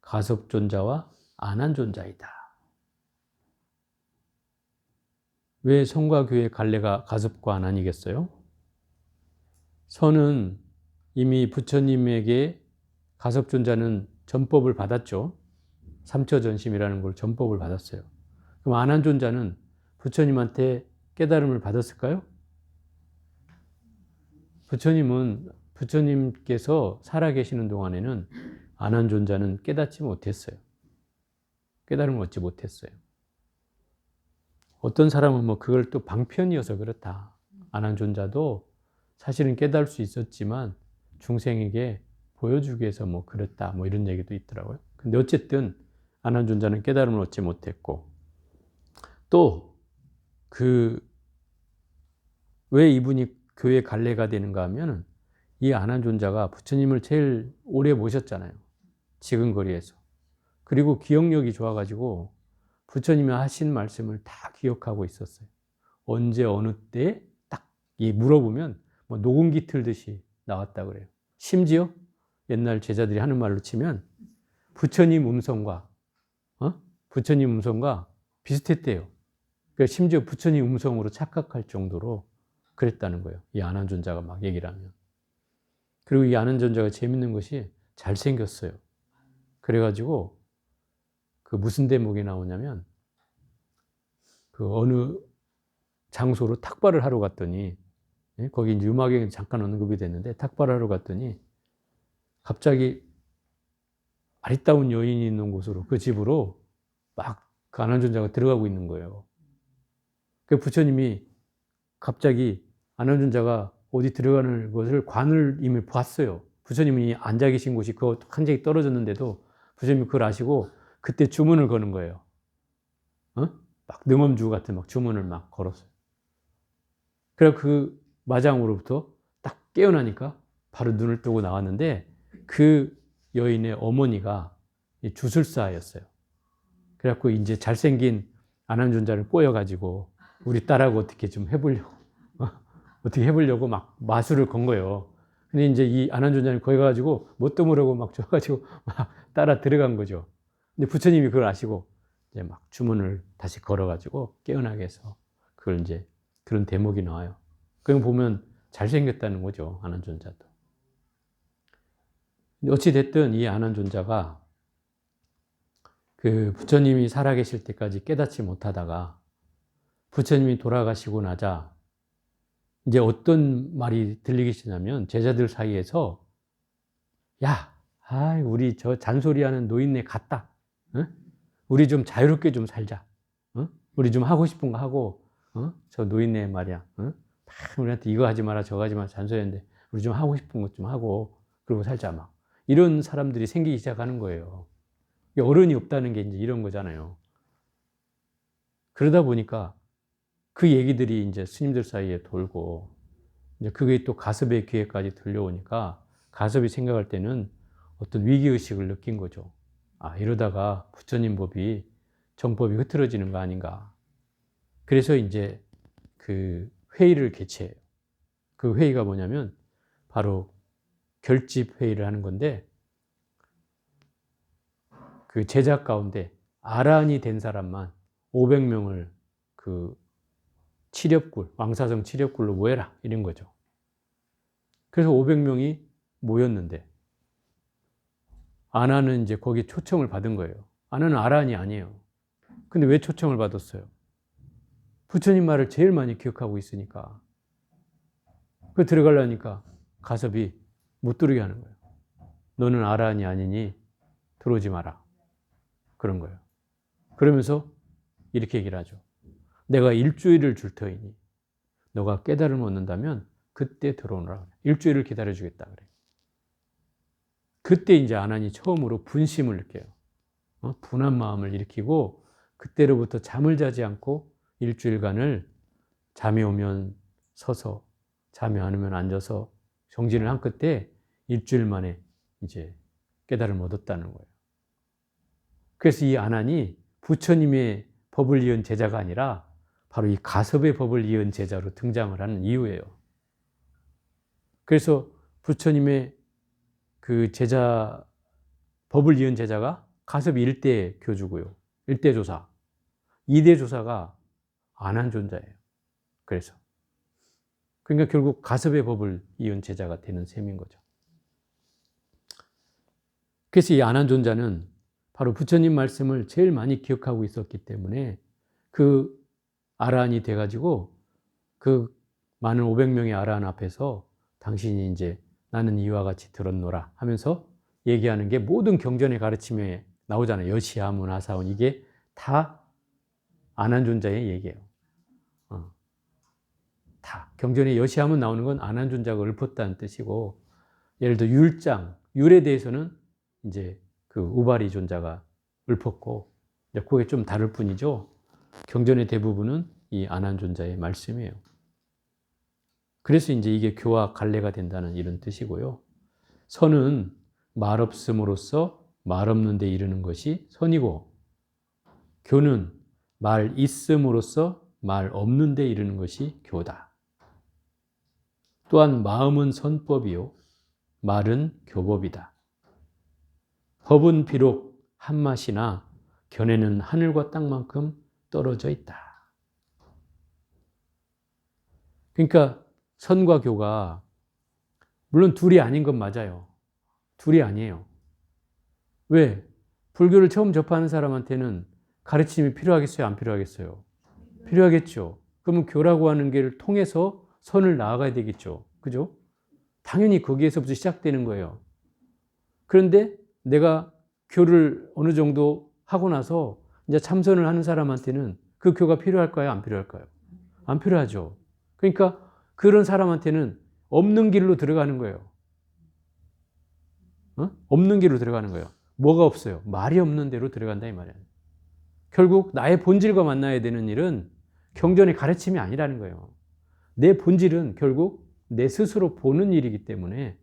가섭존자와 안한존자이다. 왜 선과 교회의 갈래가 가섭과 안한이겠어요? 선은 이미 부처님에게 가섭존자는 전법을 받았죠. 삼처전심이라는 걸 전법을 받았어요. 그럼 안한존자는 부처님한테 깨달음을 받았을까요? 부처님께서 살아계시는 동안에는 안한존자는 깨닫지 못했어요. 깨달음을 얻지 못했어요. 어떤 사람은 뭐 그걸 또 방편이어서 그렇다. 안한존자도 사실은 깨달을 수 있었지만 중생에게 보여주기 위해서 뭐 그랬다. 뭐 이런 얘기도 있더라고요. 근데 어쨌든 안한존자는 깨달음을 얻지 못했고 또 왜 이분이 교회 갈래가 되는가 하면은 이 안한존자가 부처님을 제일 오래 모셨잖아요. 지근거리에서. 그리고 기억력이 좋아가지고 부처님이 하신 말씀을 다 기억하고 있었어요. 언제 어느 때 딱 물어보면 뭐 녹음기 틀듯이 나왔다 그래요. 심지어 옛날 제자들이 하는 말로 치면 부처님 음성과 부처님 음성과 비슷했대요. 그러니까 심지어 부처님 음성으로 착각할 정도로 그랬다는 거예요. 이 안한존자가 막 얘기를 하면. 그리고 이 안한존자가 재밌는 것이 잘생겼어요. 그래가지고 그 무슨 대목이 나오냐면 그 어느 장소로 탁발을 하러 갔더니 거기 이제 음악에 잠깐 언급이 됐는데 탁발을 하러 갔더니 갑자기 아리따운 여인이 있는 곳으로 그 집으로 막 그 안한존자가 들어가고 있는 거예요. 그 부처님이 갑자기 안한존자가 어디 들어가는 것을 관을 이미 봤어요. 부처님이 앉아 계신 곳이 그 한적이 떨어졌는데도 부처님이 그걸 아시고 그때 주문을 거는 거예요. 막 능엄주 같은 막 주문을 막 걸었어요. 그래서 그 마장으로부터 딱 깨어나니까 바로 눈을 뜨고 나왔는데 그 여인의 어머니가 주술사였어요. 그래갖고 이제 잘생긴 안한존자를 꼬여가지고 우리 딸하고 어떻게 좀 해보려고 어떻게 해보려고 막 마술을 건 거예요. 근데 이제 이 안한존자는 거기 가가지고 뭣도 모르고 막 줘가지고 막 따라 들어간 거죠. 근데 부처님이 그걸 아시고 이제 막 주문을 다시 걸어가지고 깨어나게 해서 그걸 이제 그런 대목이 나와요. 그걸 보면 잘생겼다는 거죠, 안한존자도. 어찌됐든 이 안한존자가 그 부처님이 살아계실 때까지 깨닫지 못하다가 부처님이 돌아가시고 나자 이제 어떤 말이 들리기 시작하면 제자들 사이에서 야, 우리 저 잔소리하는 노인네 같다. 우리 좀 자유롭게 좀 살자. 우리 좀 하고 싶은 거 하고 저 노인네 말이야. 막 우리한테 이거 하지 마라 저거 하지 마라 잔소리하는데 우리 좀 하고 싶은 것 좀 하고 그러고 살자 막. 이런 사람들이 생기기 시작하는 거예요. 어른이 없다는 게 이제 이런 거잖아요. 그러다 보니까 그 얘기들이 이제 스님들 사이에 돌고, 이제 그게 또 가섭의 귀에까지 들려오니까 가섭이 생각할 때는 어떤 위기의식을 느낀 거죠. 이러다가 부처님 법이, 정법이 흐트러지는 거 아닌가. 그래서 이제 그 회의를 개최해요. 그 회의가 뭐냐면 바로 결집 회의를 하는 건데, 그 제자 가운데 아란이 된 사람만 500명을 그 칠렵굴, 왕사성 칠렵굴로 모여라 이런 거죠. 그래서 500명이 모였는데 아나는 이제 거기 초청을 받은 거예요. 아나는 아란이 아니에요. 근데 왜 초청을 받았어요? 부처님 말을 제일 많이 기억하고 있으니까. 그 들어가려니까 가섭이 못 들어오게 하는 거예요. 너는 아란이 아니니 들어오지 마라. 그런 거예요. 그러면서 이렇게 얘기를 하죠. 내가 일주일을 줄 터이니 너가 깨달음을 얻는다면 그때 들어오너라. 일주일을 기다려주겠다 그래. 그때 이제 아난이 처음으로 분심을 느껴요. 분한 마음을 일으키고 그때로부터 잠을 자지 않고 일주일간을 잠이 오면 서서 잠이 안 오면 앉아서 정진을 한 끝에 일주일 만에 이제 깨달음을 얻었다는 거예요. 그래서 이 아난이 부처님의 법을 이은 제자가 아니라 바로 이 가섭의 법을 이은 제자로 등장을 하는 이유예요. 그래서 부처님의 그 제자, 법을 이은 제자가 가섭 1대 교주고요. 1대 조사. 2대 조사가 안한존자예요. 그래서. 그러니까 결국 가섭의 법을 이은 제자가 되는 셈인 거죠. 그래서 이 안한존자는 바로 부처님 말씀을 제일 많이 기억하고 있었기 때문에 그 아라한이 돼가지고 그 많은 500명의 아라한 앞에서 당신이 이제 나는 이와 같이 들었노라 하면서 얘기하는 게 모든 경전의 가르침에 나오잖아요. 여시하문 아사원 이게 다 안한존자의 얘기예요. 다 경전에 여시하문 나오는 건 안한존자가 읊었다는 뜻이고, 예를 들어 율장, 율에 대해서는 이제 그 우바리 존자가 읊었고, 그게 좀 다를 뿐이죠. 경전의 대부분은 이 안한존자의 말씀이에요. 그래서 이제 이게 교와 갈래가 된다는 이런 뜻이고요. 선은 말 없음으로써 말 없는 데 이르는 것이 선이고, 교는 말 있음으로써 말 없는 데 이르는 것이 교다. 또한 마음은 선법이요 말은 교법이다. 법은 비록 한맛이나 견해는 하늘과 땅만큼 떨어져 있다. 그러니까 선과 교가 물론 둘이 아닌 건 맞아요. 둘이 아니에요. 왜? 불교를 처음 접하는 사람한테는 가르침이 필요하겠어요? 안 필요하겠어요? 필요하겠죠. 그러면 교라고 하는 게를 통해서 선을 나아가야 되겠죠. 그죠? 당연히 거기에서부터 시작되는 거예요. 그런데 내가 교를 어느 정도 하고 나서 이제 참선을 하는 사람한테는 그 교가 필요할까요? 안 필요할까요? 안 필요하죠. 그러니까 그런 사람한테는 없는 길로 들어가는 거예요. 없는 길로 들어가는 거예요. 뭐가 없어요? 말이 없는 대로 들어간다 이 말이에요. 결국 나의 본질과 만나야 되는 일은 경전의 가르침이 아니라는 거예요. 내 본질은 결국 내 스스로 보는 일이기 때문에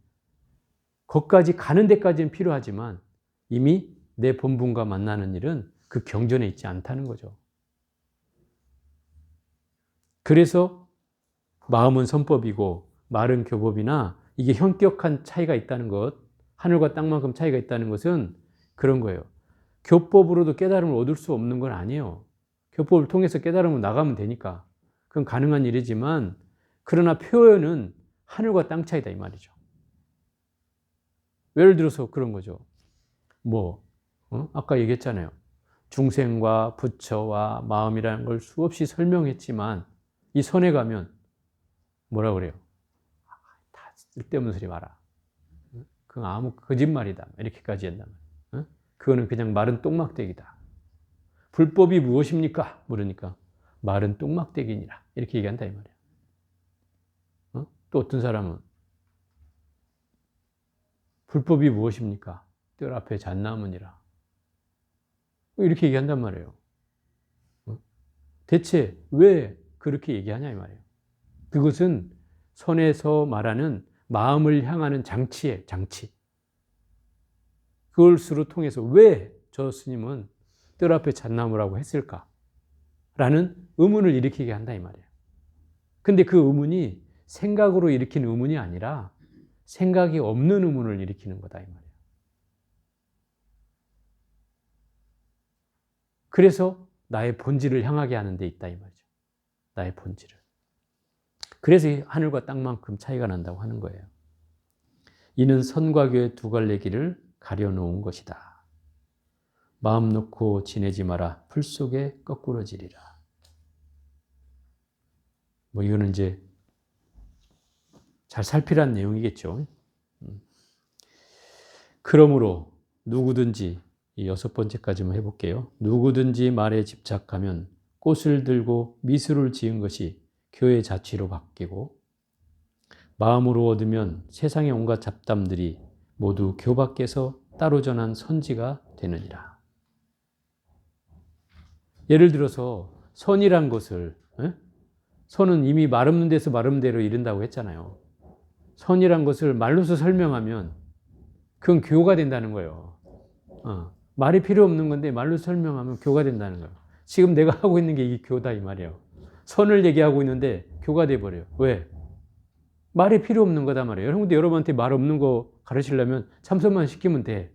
거기까지 가는 데까지는 필요하지만 이미 내 본분과 만나는 일은 그 경전에 있지 않다는 거죠. 그래서 마음은 선법이고 말은 교법이나 이게 현격한 차이가 있다는 것, 하늘과 땅만큼 차이가 있다는 것은 그런 거예요. 교법으로도 깨달음을 얻을 수 없는 건 아니에요. 교법을 통해서 깨달음을 나가면 되니까. 그건 가능한 일이지만 그러나 표현은 하늘과 땅 차이다 이 말이죠. 예를 들어서 그런 거죠. 아까 얘기했잖아요. 중생과 부처와 마음이라는 걸 수없이 설명했지만 이 선에 가면 뭐라 그래요? 다 쓸데없는 소리 마라. 그건 아무 거짓말이다. 이렇게까지 한단 말이에요. 그거는 그냥 마른 똥막대기다. 불법이 무엇입니까? 물으니까 마른 똥막대기니라. 이렇게 얘기한다 이 말이에요. 또 어떤 사람은 불법이 무엇입니까? 뜰 앞에 잣나무니라. 이렇게 얘기한단 말이에요. 대체 왜 그렇게 얘기하냐 이 말이에요. 그것은 선에서 말하는 마음을 향하는 장치예요. 장치. 그것으로 통해서 왜 저 스님은 뜰 앞에 잣나무라고 했을까? 라는 의문을 일으키게 한다 이 말이에요. 근데 그 의문이 생각으로 일으키는 의문이 아니라 생각이 없는 의문을 일으키는 거다 이 말이에요. 그래서 나의 본질을 향하게 하는 데 있다 이 말이죠. 나의 본질을. 그래서 하늘과 땅만큼 차이가 난다고 하는 거예요. 이는 선과 교의 두 갈래 길을 가려놓은 것이다. 마음 놓고 지내지 마라. 풀 속에 거꾸러지리라. 이거는 이제 잘 살피란 내용이겠죠. 그러므로 누구든지 이 6번째까지만 해볼게요. 누구든지 말에 집착하면 꽃을 들고 미술을 지은 것이 교의 자취로 바뀌고 마음으로 얻으면 세상의 온갖 잡담들이 모두 교 밖에서 따로 전한 선지가 되느니라. 예를 들어서 선이란 것을 선은 이미 말 없는 데서 말 없는 데로 이른다고 했잖아요. 선이란 것을 말로서 설명하면 그건 교가 된다는 거예요. 말이 필요 없는 건데 말로 설명하면 교가 된다는 거예요. 지금 내가 하고 있는 게 이게 교다 이 말이에요. 선을 얘기하고 있는데 교가 돼버려요. 왜? 말이 필요 없는 거다 말이에요. 여러분한테 말 없는 거 가르치려면 참선만 시키면 돼.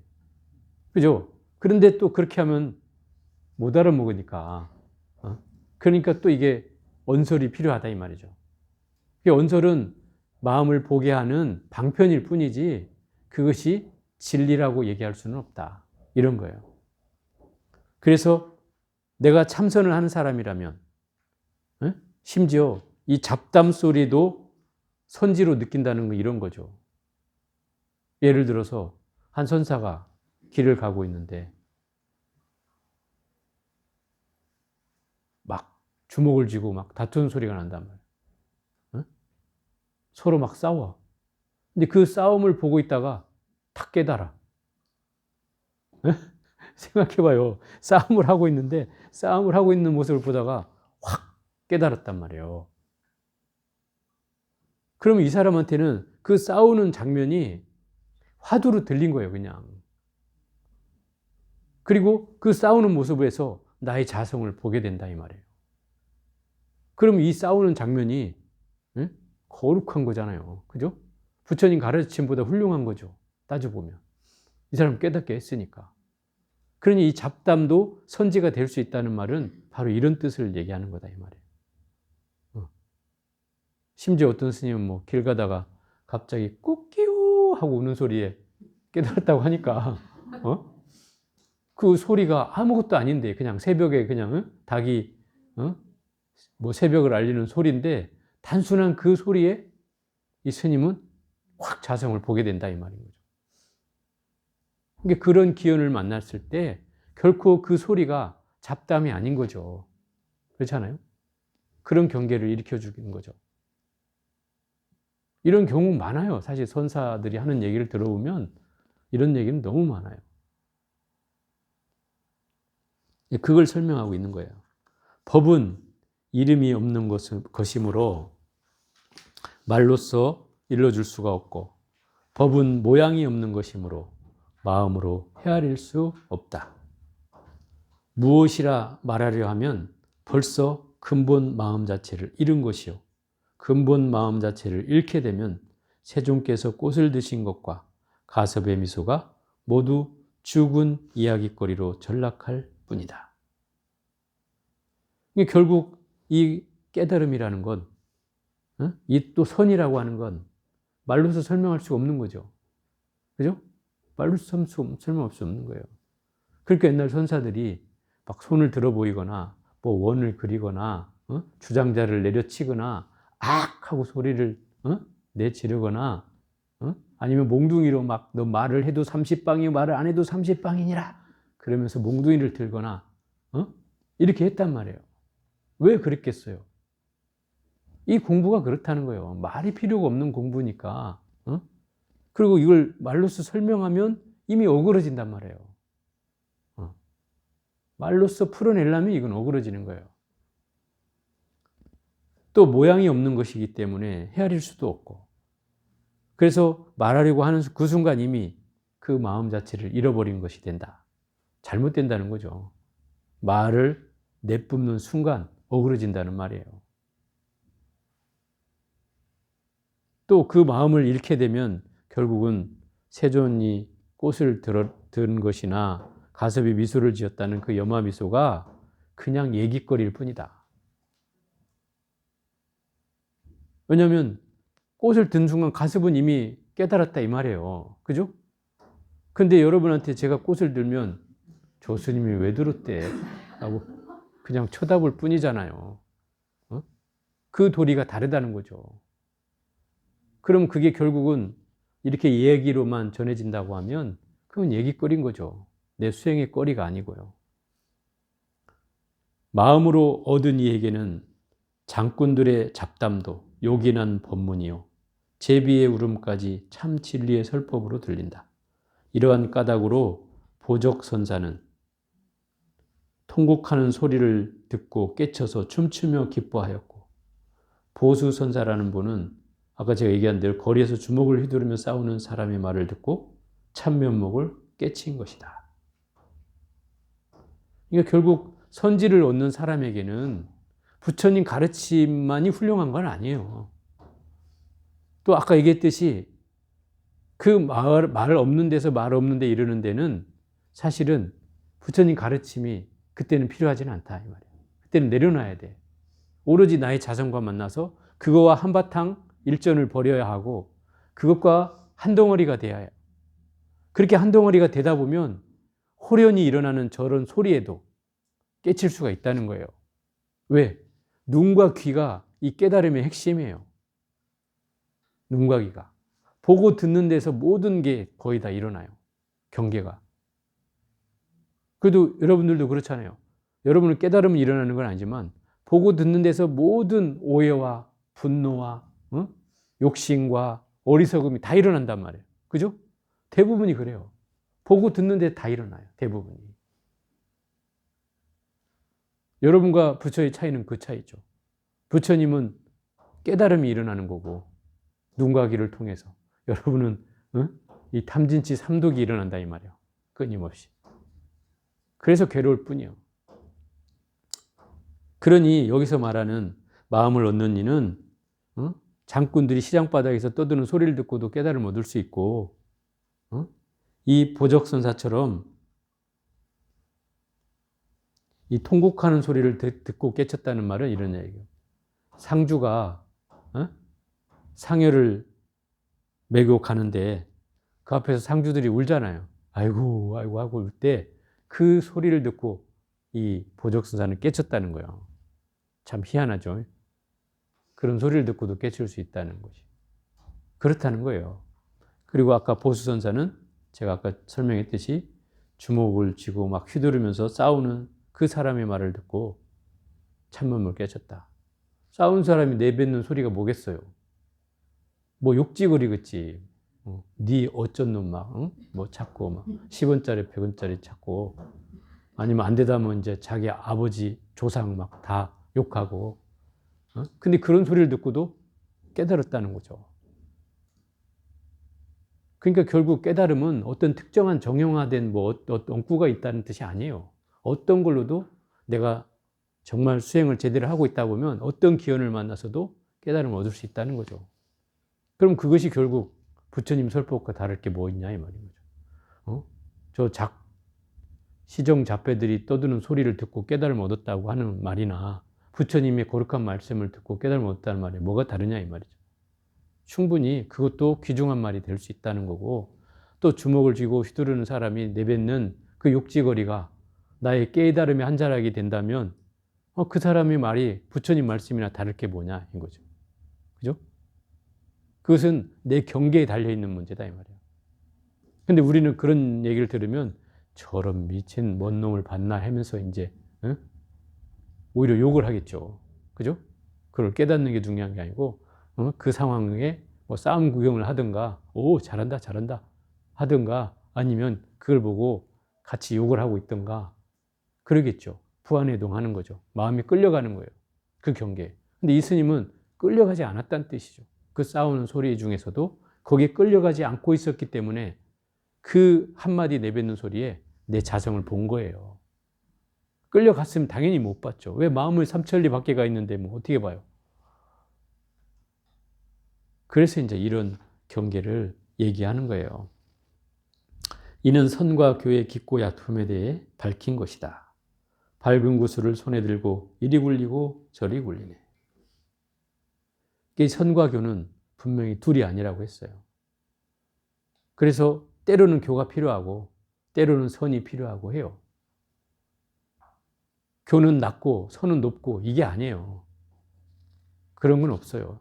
그죠? 그런데 또 그렇게 하면 못 알아먹으니까. 그러니까 또 이게 언설이 필요하다 이 말이죠. 이 언설은 마음을 보게 하는 방편일 뿐이지 그것이 진리라고 얘기할 수는 없다. 이런 거예요. 그래서 내가 참선을 하는 사람이라면 심지어 이 잡담 소리도 선지로 느낀다는 거 이런 거죠. 예를 들어서 한 선사가 길을 가고 있는데 막 주먹을 쥐고 막 다투는 소리가 난단 말이에요. 서로 막 싸워. 근데 그 싸움을 보고 있다가 탁 깨달아. 생각해봐요. 싸움을 하고 있는데 싸움을 하고 있는 모습을 보다가 확 깨달았단 말이에요. 그러면 이 사람한테는 그 싸우는 장면이 화두로 들린 거예요, 그냥. 그리고 그 싸우는 모습에서 나의 자성을 보게 된다 이 말이에요. 그럼 이 싸우는 장면이 거룩한 거잖아요. 그죠? 부처님 가르침보다 훌륭한 거죠. 따져보면. 이 사람 깨닫게 했으니까. 그러니 이 잡담도 선지가 될 수 있다는 말은 바로 이런 뜻을 얘기하는 거다 이 말이에요. 심지어 어떤 스님은 뭐 길 가다가 갑자기 꾸끼요 하고 우는 소리에 깨달았다고 하니까 그 소리가 아무것도 아닌데 그냥 새벽에 그냥 닭이 뭐 새벽을 알리는 소리인데 단순한 그 소리에 이 스님은 확 자성을 보게 된다 이 말인 거죠. 그러니까 그런 기연을 만났을 때 결코 그 소리가 잡담이 아닌 거죠. 그렇잖아요? 그런 경계를 일으켜 주는 거죠. 이런 경우 많아요. 사실 선사들이 하는 얘기를 들어보면 이런 얘기는 너무 많아요. 그걸 설명하고 있는 거예요. 법은 이름이 없는 것이므로 말로써 일러줄 수가 없고, 법은 모양이 없는 것이므로 마음으로 헤아릴 수 없다. 무엇이라 말하려 하면 벌써 근본 마음 자체를 잃은 것이요. 근본 마음 자체를 잃게 되면 세존께서 꽃을 드신 것과 가섭의 미소가 모두 죽은 이야기거리로 전락할 뿐이다. 결국 이 깨달음이라는 건, 이 또 선이라고 하는 건 말로서 설명할 수 없는 거죠. 그죠? 말로서 설명할 수 없는 거예요. 그러니까 옛날 선사들이 막 손을 들어 보이거나 뭐 원을 그리거나 주장자를 내려치거나 악 하고 소리를 내지르거나 아니면 몽둥이로 막 너 말을 해도 30방이 말을 안 해도 30방이니라 그러면서 몽둥이를 들거나 이렇게 했단 말이에요. 왜 그랬겠어요? 이 공부가 그렇다는 거예요. 말이 필요가 없는 공부니까. 그리고 이걸 말로써 설명하면 이미 어그러진단 말이에요. 말로써 풀어내려면 이건 어그러지는 거예요. 또 모양이 없는 것이기 때문에 헤아릴 수도 없고. 그래서 말하려고 하는 그 순간 이미 그 마음 자체를 잃어버린 것이 된다. 잘못된다는 거죠. 말을 내뿜는 순간 어그러진다는 말이에요. 또 그 마음을 잃게 되면 결국은 세존이 꽃을 든 것이나 가섭이 미소를 지었다는 그 염화 미소가 그냥 얘기거리일 뿐이다. 왜냐하면 꽃을 든 순간 가섭은 이미 깨달았다 이 말이에요. 그죠? 근데 여러분한테 제가 꽃을 들면 조 스님이 왜 들었대? 라고 그냥 쳐다볼 뿐이잖아요. 그 도리가 다르다는 거죠. 그럼 그게 결국은 이렇게 얘기로만 전해진다고 하면 그건 얘기거리인 거죠. 내 수행의 거리가 아니고요. 마음으로 얻은 이에게는 장꾼들의 잡담도 요긴한 법문이요. 제비의 울음까지 참 진리의 설법으로 들린다. 이러한 까닭으로 보적선사는 통곡하는 소리를 듣고 깨쳐서 춤추며 기뻐하였고, 보수선사라는 분은 아까 제가 얘기한 대로 거리에서 주먹을 휘두르며 싸우는 사람의 말을 듣고 참면목을 깨친 것이다. 그러니까 결국 선지를 얻는 사람에게는 부처님 가르침만이 훌륭한 건 아니에요. 또 아까 얘기했듯이 그 말 없는 데서 말 없는 데 이르는 데는 사실은 부처님 가르침이 그때는 필요하지는 않다 이 말이에요. 그때는 내려놔야 돼. 오로지 나의 자성과 만나서 그거와 한바탕 일전을 벌여야 하고 그것과 한 덩어리가 돼야 해요. 그렇게 한 덩어리가 되다 보면 호련히 일어나는 저런 소리에도 깨칠 수가 있다는 거예요. 왜? 눈과 귀가 이 깨달음의 핵심이에요. 눈과 귀가. 보고 듣는 데서 모든 게 거의 다 일어나요. 경계가. 그래도 여러분들도 그렇잖아요. 여러분은 깨달음이 일어나는 건 아니지만 보고 듣는 데서 모든 오해와 분노와 욕심과 어리석음이 다 일어난단 말이에요. 그죠? 대부분이 그래요. 보고 듣는 데 다 일어나요. 대부분이. 여러분과 부처의 차이는 그 차이죠. 부처님은 깨달음이 일어나는 거고 눈과 귀를 통해서 여러분은 이 탐진치 삼독이 일어난다 이 말이에요. 끊임없이. 그래서 괴로울 뿐이요. 그러니 여기서 말하는 마음을 얻는 이는 장꾼들이 시장바닥에서 떠드는 소리를 듣고도 깨달음을 얻을 수 있고 이 보적선사처럼 이 통곡하는 소리를 듣고 깨쳤다는 말은 이런 얘기예요. 상주가 상여를 메고 가는데 그 앞에서 상주들이 울잖아요. 아이고 아이고 하고 울 때 그 소리를 듣고 이 보적선사는 깨쳤다는 거예요. 참 희한하죠. 그런 소리를 듣고도 깨칠 수 있다는 것이. 그렇다는 거예요. 그리고 아까 보수선사는 제가 아까 설명했듯이 주먹을 쥐고 막 휘두르면서 싸우는 그 사람의 말을 듣고 참음을 깨쳤다. 싸운 사람이 내뱉는 소리가 뭐겠어요? 뭐 욕지거리겠지. 네 어쩐 놈 막, 뭐 찾고 막 10원짜리 100원짜리 찾고 아니면 안 되다면 이제 자기 아버지 조상 막 다 욕하고. 근데 그런 소리를 듣고도 깨달았다는 거죠. 그러니까 결국 깨달음은 어떤 특정한 정형화된 뭐 어떤 구가 있다는 뜻이 아니에요. 어떤 걸로도 내가 정말 수행을 제대로 하고 있다 보면 어떤 기원을 만나서도 깨달음을 얻을 수 있다는 거죠. 그럼 그것이 결국 부처님 설법과 다를 게 뭐 있냐 이 말인 거죠. 시정잡배들이 떠드는 소리를 듣고 깨달음을 얻었다고 하는 말이나 부처님의 거룩한 말씀을 듣고 깨달음을 얻었다는 말이 뭐가 다르냐 이 말이죠. 충분히 그것도 귀중한 말이 될 수 있다는 거고 또 주먹을 쥐고 휘두르는 사람이 내뱉는 그 욕지거리가 나의 깨달음의 한 자락이 된다면 그 사람의 말이 부처님 말씀이나 다를 게 뭐냐 인 거죠. 그죠? 그것은 내 경계에 달려있는 문제다 이 말이에요. 근데 우리는 그런 얘기를 들으면 저런 미친 뭔 놈을 봤나 하면서 이제 오히려 욕을 하겠죠. 그죠? 그걸 깨닫는 게 중요한 게 아니고 그 상황에 뭐 싸움 구경을 하든가 오 잘한다 잘한다 하든가 아니면 그걸 보고 같이 욕을 하고 있든가 그러겠죠. 부안해동하는 거죠. 마음이 끌려가는 거예요. 그 경계에. 근데 이 스님은 끌려가지 않았다는 뜻이죠. 그 싸우는 소리 중에서도 거기에 끌려가지 않고 있었기 때문에 그 한마디 내뱉는 소리에 내 자성을 본 거예요. 끌려갔으면 당연히 못 봤죠. 왜 마음을 삼천리 밖에 가 있는데 뭐 어떻게 봐요? 그래서 이제 이런 경계를 얘기하는 거예요. 이는 선과 교의 깊고 얕음에 대해 밝힌 것이다. 밝은 구슬을 손에 들고 이리 굴리고 저리 굴리네. 선과 교는 분명히 둘이 아니라고 했어요. 그래서 때로는 교가 필요하고 때로는 선이 필요하고 해요. 교는 낮고 선은 높고 이게 아니에요. 그런 건 없어요.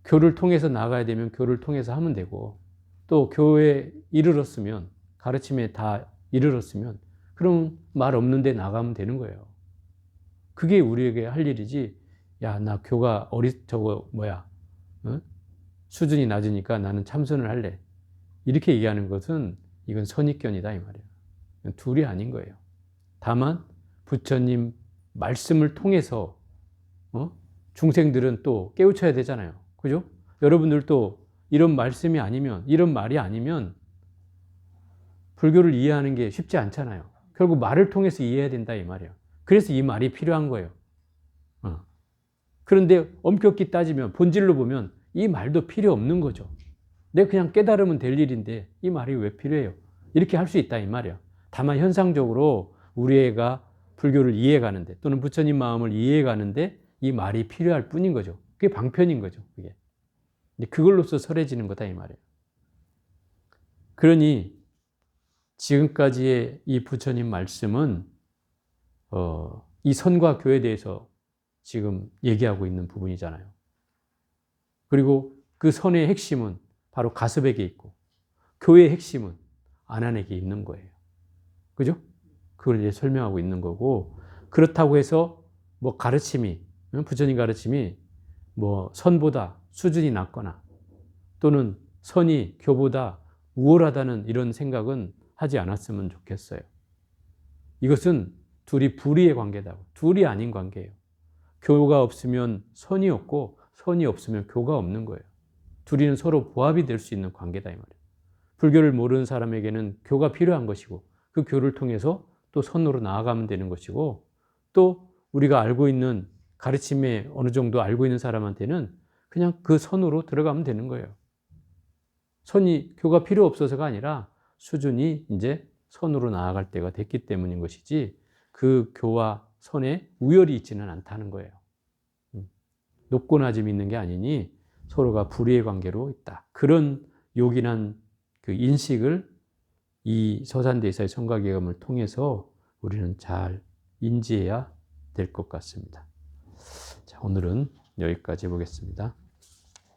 교를 통해서 나가야 되면 교를 통해서 하면 되고 또 교에 이르렀으면 가르침에 다 이르렀으면 그럼 말 없는데 나가면 되는 거예요. 그게 우리에게 할 일이지 야, 나 교가 수준이 낮으니까 나는 참선을 할래. 이렇게 얘기하는 것은 이건 선입견이다 이 말이에요. 둘이 아닌 거예요. 다만 부처님 말씀을 통해서 중생들은 또 깨우쳐야 되잖아요. 그죠? 여러분들도 이런 말씀이 아니면 이런 말이 아니면 불교를 이해하는 게 쉽지 않잖아요. 결국 말을 통해서 이해해야 된다 이 말이에요. 그래서 이 말이 필요한 거예요. 그런데 엄격히 따지면 본질로 보면 이 말도 필요 없는 거죠. 내가 그냥 깨달으면 될 일인데 이 말이 왜 필요해요? 이렇게 할 수 있다 이 말이야. 다만 현상적으로 우리 애가 불교를 이해가는데 또는 부처님 마음을 이해가는데 이 말이 필요할 뿐인 거죠. 그게 방편인 거죠. 그게. 그걸로써 설해지는 거다 이 말이에요. 그러니 지금까지의 이 부처님 말씀은 이 선과 교에 대해서 지금 얘기하고 있는 부분이잖아요. 그리고 그 선의 핵심은 바로 가섭에게 있고 교의 핵심은 아난에게 있는 거예요. 그죠? 그걸 이제 설명하고 있는 거고 그렇다고 해서 뭐 가르침이 부처님 가르침이 뭐 선보다 수준이 낮거나 또는 선이 교보다 우월하다는 이런 생각은 하지 않았으면 좋겠어요. 이것은 둘이 불의의 관계다. 둘이 아닌 관계예요. 교가 없으면 선이 없고 선이 없으면 교가 없는 거예요. 둘이는 서로 보합이 될 수 있는 관계다 이 말이에요. 불교를 모르는 사람에게는 교가 필요한 것이고 그 교를 통해서 또 선으로 나아가면 되는 것이고 또 우리가 알고 있는 가르침에 어느 정도 알고 있는 사람한테는 그냥 그 선으로 들어가면 되는 거예요. 선이 교가 필요 없어서가 아니라 수준이 이제 선으로 나아갈 때가 됐기 때문인 것이지 그 교와 선에 우열이 있지는 않다는 거예요. 높고 낮음이 있는 게 아니니 서로가 불의의 관계로 있다. 그런 요긴한 그 인식을 이 서산대사의 성가계감을 통해서 우리는 잘 인지해야 될 것 같습니다. 자, 오늘은 여기까지 해보겠습니다.